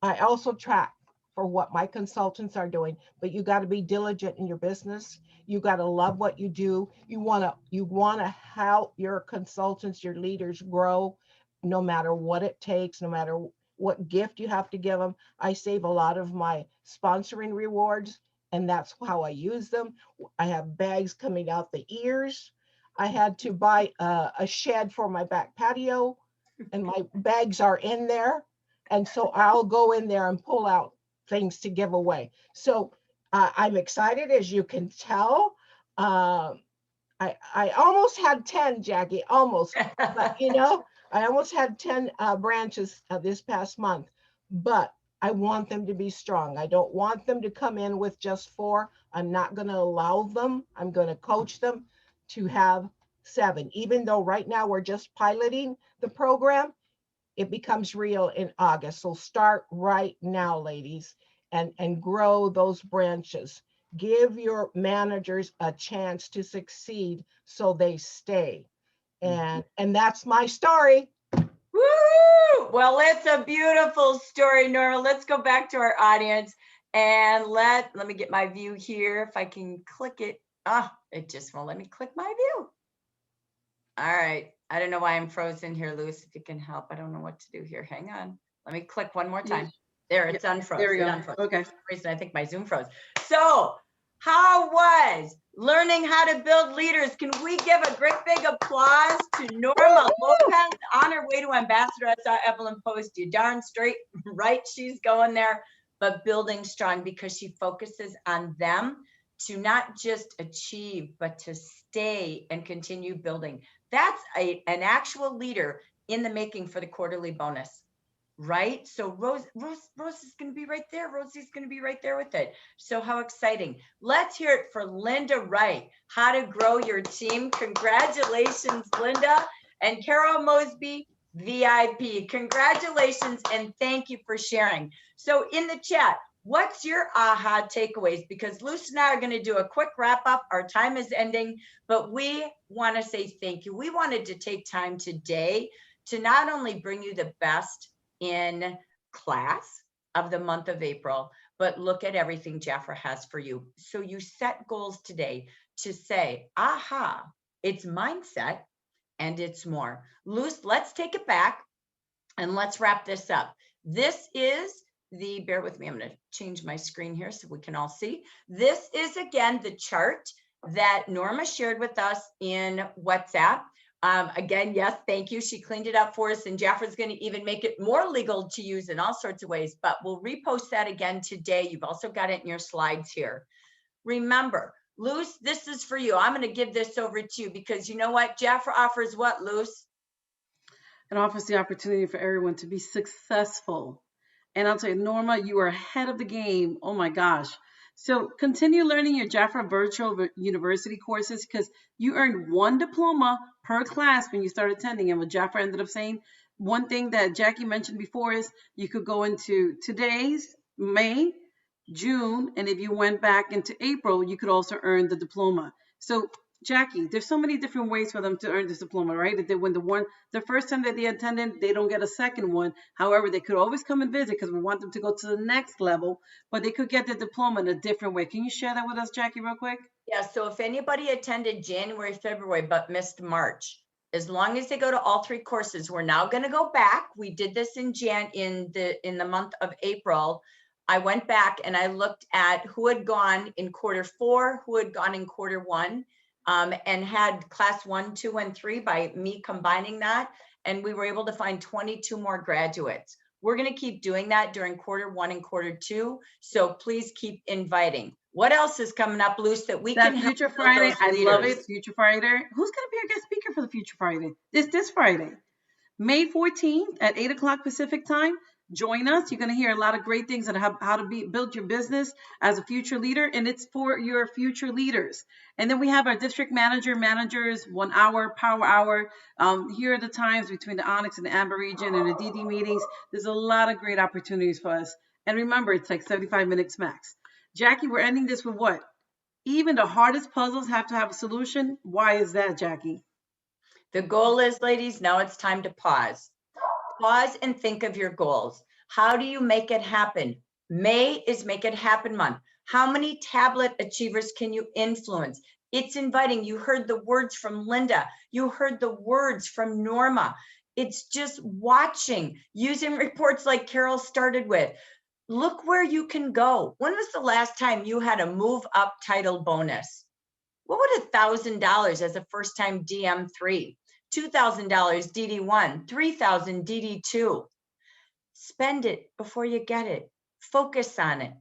I also track for what my consultants are doing, but you got to be diligent in your business. You got to love what you do. You want to help your consultants, your leaders grow, no matter what it takes, no matter what gift you have to give them. I save a lot of my sponsoring rewards, and that's how I use them. I have bags coming out the ears. I had to buy a shed for my back patio, and my bags are in there. And so I'll go in there and pull out things to give away. So I'm excited, as you can tell. I almost had 10, Jackie, almost. But I almost had 10 branches this past month. But I want them to be strong. I don't want them to come in with just 4. I'm not going to allow them. I'm going to coach them to have 7. Even though right now we're just piloting the program, it becomes real in August. So start right now, ladies, and grow those branches. Give your managers a chance to succeed so they stay. And that's my story. Woo! Well, it's a beautiful story, Nora. Let's go back to our audience and let me get my view here. If I can click it. It just won't let me click my view. All right. I don't know why I'm frozen here, Lewis. If you can help, I don't know what to do here. Hang on. Let me click one more time. There, it's unfroze. There we go. Okay. For some reason, I think my Zoom froze. So, how was learning how to build leaders? Can we give a great big applause to Norma Lopez on her way to ambassador? I saw Evelyn post, you darn straight right, she's going there, but building strong because she focuses on them to not just achieve, but to stay and continue building. That's an actual leader in the making for the quarterly bonus, right? So Rose is going to be right there. Rosie's going to be right there with it. So how exciting. Let's hear it for Linda Wright, how to grow your team. Congratulations, Linda. And Caroly Mosby, VIP. Congratulations and thank you for sharing. So in the chat, what's your aha takeaways? Because Luce and I are going to do a quick wrap up. Our time is ending, but we want to say thank you. We wanted to take time today to not only bring you the best in class of the month of April, but look at everything Jafra has for you. So you set goals today to say, aha, it's mindset and it's more. Luce, let's take it back and let's wrap this up. This is bear with me, I'm going to change my screen here so we can all see. This is again the chart that Norma shared with us in WhatsApp. Again, yes, thank you. She cleaned it up for us, and Jafra's going to even make it more legal to use in all sorts of ways, but we'll repost that again today. You've also got it in your slides here. Remember, Luce, this is for you. I'm going to give this over to you because you know what? Jafra offers what, Luce? It offers the opportunity for everyone to be successful And I'll tell you, Norma, you are ahead of the game. Oh my gosh. So continue learning your Jafra Virtual University courses because you earned one diploma per class when you started attending. And what Jafra ended up saying, one thing that Jackie mentioned before is you could go into today's May, June, and if you went back into April, you could also earn the diploma. So Jackie, there's so many different ways for them to earn this diploma, right? If they win the first time that they attended, they don't get a second one. However, they could always come and visit because we want them to go to the next level, but they could get the diploma in a different way. Can you share that with us, Jackie, real quick? Yeah, so if anybody attended January, February, but missed March, as long as they go to all 3 courses, we're now going to go back. We did this in the month of April. I went back and I looked at who had gone in Q4, who had gone in Q1, and had class 1, 2, and 3 by me combining that. And we were able to find 22 more graduates. We're going to keep doing that during Q1 and Q2. So please keep inviting. What else is coming up, Luce, that we can Future help Friday, those I love leaders? it. Future Friday. Who's going to be our guest speaker for the Future Friday? This Friday, May 14th at 8 o'clock Pacific time. Join us. You're going to hear a lot of great things on how to build your business as a future leader, and it's for your future leaders. And then we have our district managers, 1 hour, power hour. Here are the times between the Onyx and the Amber region and the DD meetings. There's a lot of great opportunities for us. And remember, it's like 75 minutes max. Jackie, we're ending this with what? Even the hardest puzzles have to have a solution. Why is that, Jackie? The goal is, ladies, now it's time to pause. Pause and think of your goals. How do you make it happen? May is Make It Happen month. How many tablet achievers can you influence? It's inviting. You heard the words from Linda. You heard the words from Norma. It's just watching, using reports like Carol started with. Look where you can go. When was the last time you had a move up title bonus? What would $1,000 as a first time DM3? $2,000 DD1, $3,000 DD2. Spend it before you get it. Focus on it.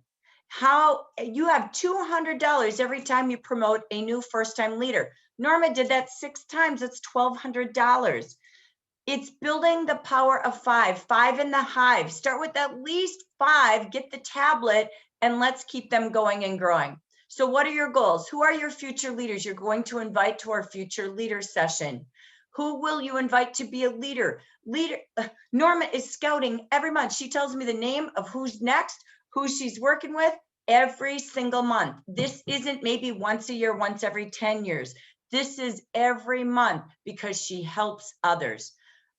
How you have $200 every time you promote a new first-time leader. Norma did that 6 times. That's $1,200. It's building the power of 5 in the hive. Start with at least 5, get the tablet, and let's keep them going and growing. So what are your goals? Who are your future leaders you're going to invite to our future leader session? Who will you invite to be a leader? Norma is scouting every month. She tells me the name of who's next, who she's working with every single month. This isn't maybe once a year, once every 10 years. This is every month because she helps others.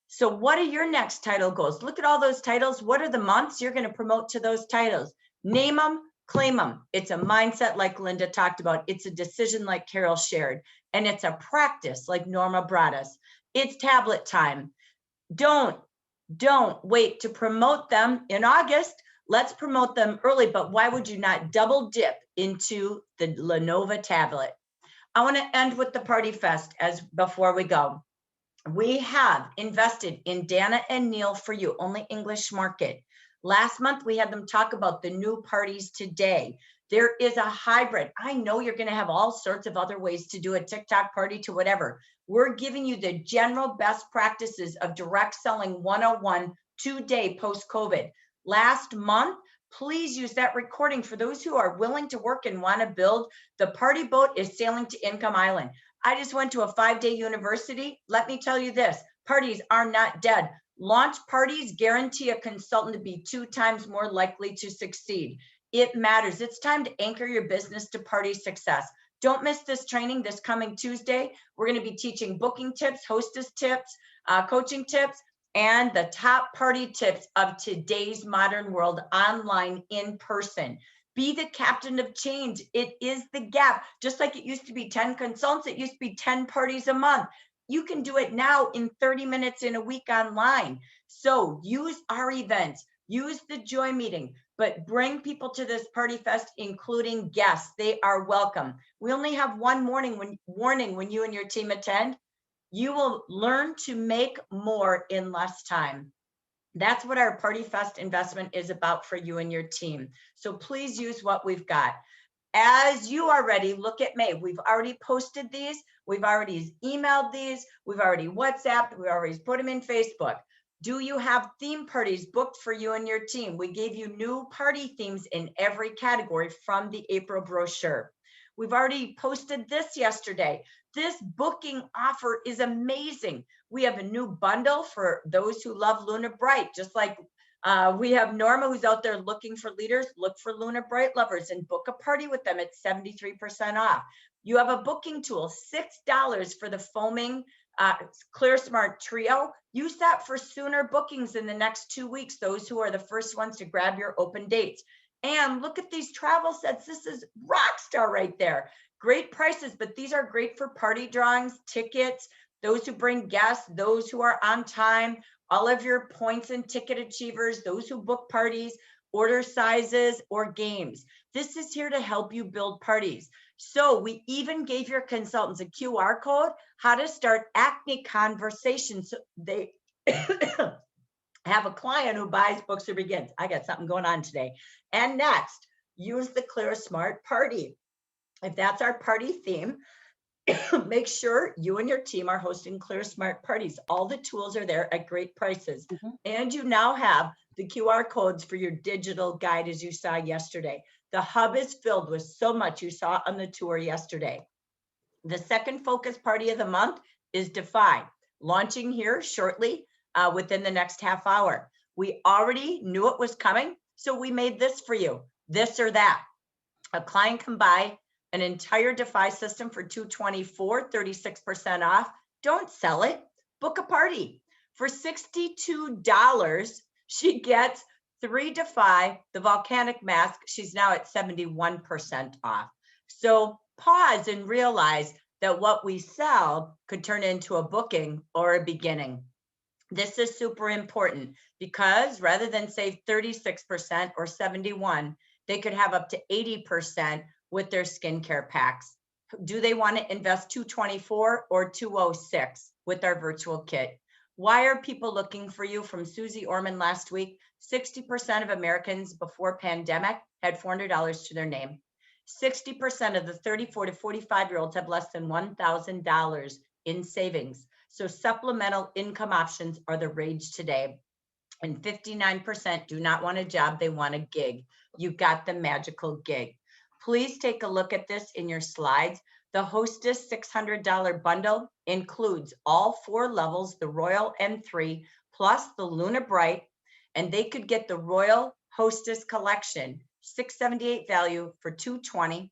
So what are your next title goals? Look at all those titles. What are the months you're going to promote to those titles? Name them, claim them. It's a mindset like Linda talked about. It's a decision like Carol shared. And it's a practice like Norma brought us. It's tablet time. Don't wait to promote them in August. Let's promote them early, but why would you not double dip into the Lenovo tablet? I want to end with the Party Fest as before we go. We have invested in Dana and Neil for you, only English market. Last month, we had them talk about the new parties today. There is a hybrid. I know you're going to have all sorts of other ways to do a TikTok party to whatever. We're giving you the general best practices of direct selling 101 today post-COVID. Last month, please use that recording for those who are willing to work and want to build. The party boat is sailing to Income Island. I just went to a 5-day university. Let me tell you this, parties are not dead. Launch parties guarantee a consultant to be 2 times more likely to succeed. It matters. It's time to anchor your business to party success. Don't miss this training this coming Tuesday. We're going to be teaching booking tips, hostess tips, coaching tips, and the top party tips of today's modern world online in person. Be the captain of change. It is the gap. Just like it used to be 10 consultants, it used to be 10 parties a month. You can do it now in 30 minutes in a week online. So use our events, use the Joy Meeting, but bring people to this Party Fest, including guests. They are welcome. We only have one warning when you and your team attend. You will learn to make more in less time. That's what our Party Fest investment is about for you and your team. So please use what we've got. As you are ready, look at May. We've already posted these. We've already emailed these. We've already WhatsApped. We've already put them in Facebook. Do you have theme parties booked for you and your team? We gave you new party themes in every category from the April brochure. We've already posted this yesterday. This booking offer is amazing. We have a new bundle for those who love Luna Bright, just like we have Norma who's out there looking for leaders. Look for Luna Bright lovers and book a party with them at 73% off. You have a booking tool, $6 for the foaming Clear Smart Trio. Use that for sooner bookings in the next 2 weeks, those who are the first ones to grab your open dates. And look at these travel sets. This is rock star right there. Great prices, but these are great for party drawings, tickets, those who bring guests, those who are on time, all of your points and ticket achievers, those who book parties, order sizes, or games. This is here to help you build parties. So we even gave your consultants a QR code, how to start acne conversations. So they have a client who buys books or begins. I got something going on today. And next, use the Clear Smart Party. If that's our party theme, make sure you and your team are hosting Clear Smart parties. All the tools are there at great prices. And you now have the QR codes for your digital guide, as you saw yesterday. The hub is filled with so much you saw on the tour yesterday. The second focus party of the month is Defy, launching here shortly within the next half hour. We already knew it was coming, so we made this for you, this or that. A client can buy an entire Defy system for $224, 36% off. Don't sell it, book a party. For $62, she gets 3 Defy, the volcanic mask. She's now at 71% off. So pause and realize that what we sell could turn into a booking or a beginning. This is super important because rather than save 36% or 71, they could have up to 80% with their skincare packs. Do they want to invest $224 or $206 with our virtual kit? Why are people looking for you? From Susie Orman last week, 60% of Americans before pandemic had $400 to their name. 60% of the 34 to 45-year-olds have less than $1,000 in savings. So supplemental income options are the rage today. And 59% do not want a job, they want a gig. You've got the magical gig. Please take a look at this in your slides. The Hostess $600 bundle includes all 4 levels, the Royal M3, plus the Luna Bright, and they could get the Royal Hostess collection, $678 value for $220.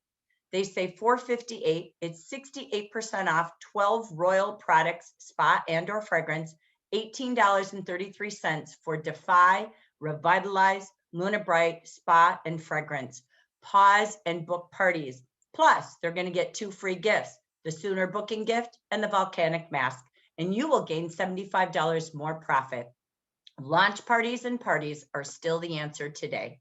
They say $458. It's 68% off 12 Royal products, spa and or fragrance, $18.33 for Defy, Revitalize, Luna Bright, spa and fragrance. Pause and book parties. Plus, they're going to get 2 free gifts, the sooner booking gift and the volcanic mask, and you will gain $75 more profit. Launch parties and parties are still the answer today.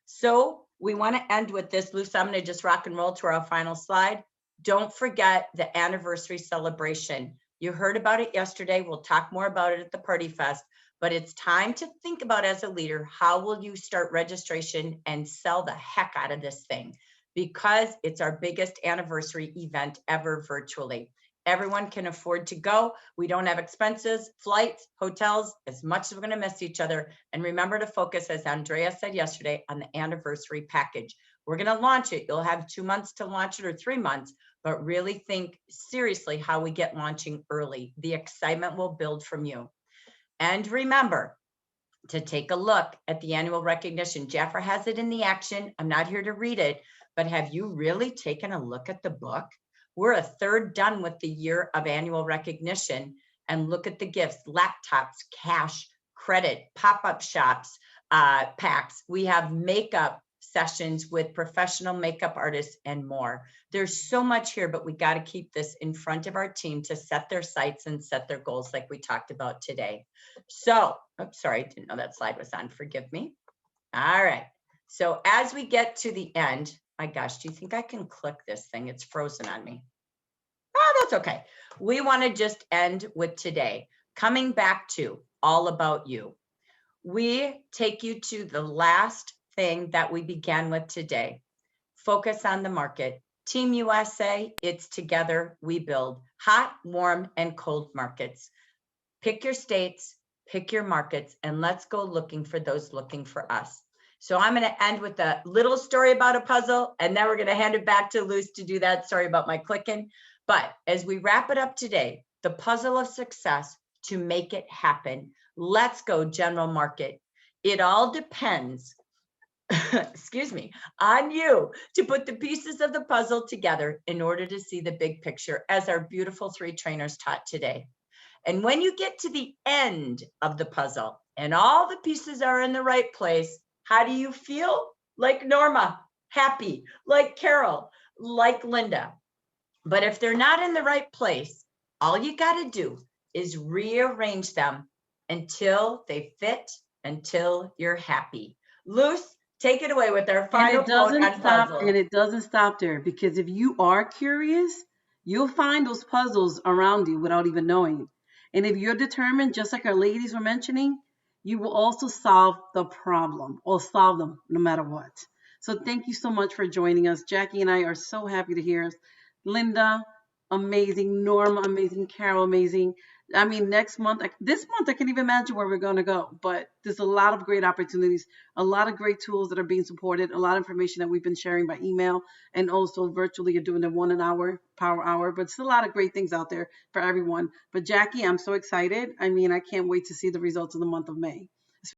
So we want to end with this, Luce. I'm going to just rock and roll to our final slide. Don't forget the anniversary celebration. You heard about it yesterday. We'll talk more about it at the Party Fest, but it's time to think about, as a leader, how will you start registration and sell the heck out of this thing? Because it's our biggest anniversary event ever virtually. Everyone can afford to go. We don't have expenses, flights, hotels, as much as we're going to miss each other. And remember to focus, as Andrea said yesterday, on the anniversary package. We're going to launch it. You'll have 2 months to launch it or 3 months, but really think seriously how we get launching early. The excitement will build from you. And remember to take a look at the annual recognition. Jaffer has it in the action. I'm not here to read it, but have you really taken a look at the book? We're a third done with the year of annual recognition, and look at the gifts: laptops, cash, credit, pop-up shops, packs. We have makeup sessions with professional makeup artists and more. There's so much here, but we got to keep this in front of our team to set their sights and set their goals like we talked about today. So, oops, sorry, didn't know that slide was on. Forgive me. All right. So as we get to the end, my gosh, do you think I can click this thing? It's frozen on me. Oh, that's okay. We want to just end with today, coming back to all about you. We take you to the last thing that we began with today. Focus on the market. Team USA, it's together we build hot, warm, and cold markets. Pick your states, pick your markets, and let's go looking for those looking for us. So I'm going to end with a little story about a puzzle, and then we're going to hand it back to Luce to do that story about my clicking. But as we wrap it up today, the puzzle of success to make it happen. Let's go general market. It all depends, excuse me, on you to put the pieces of the puzzle together in order to see the big picture, as our beautiful 3 trainers taught today. And when you get to the end of the puzzle and all the pieces are in the right place, how do you feel? Like Norma, happy, like Carol, like Linda. But if they're not in the right place, all you got to do is rearrange them until they fit, until you're happy. Luce, take it away with our final quote on puzzles. And it doesn't stop there, because if you are curious, you'll find those puzzles around you without even knowing. And if you're determined, just like our ladies were mentioning, you will also solve the problem, or solve them no matter what. So thank you so much for joining us. Jackie and I are so happy to hear us. Linda, amazing. Norma, amazing. Carol, amazing. I mean, this month, I can't even imagine where we're going to go, but there's a lot of great opportunities, a lot of great tools that are being supported, a lot of information that we've been sharing by email, and also virtually you're doing the 1 hour, power hour, but still a lot of great things out there for everyone. But Jackie, I'm so excited. I mean, I can't wait to see the results of the month of May.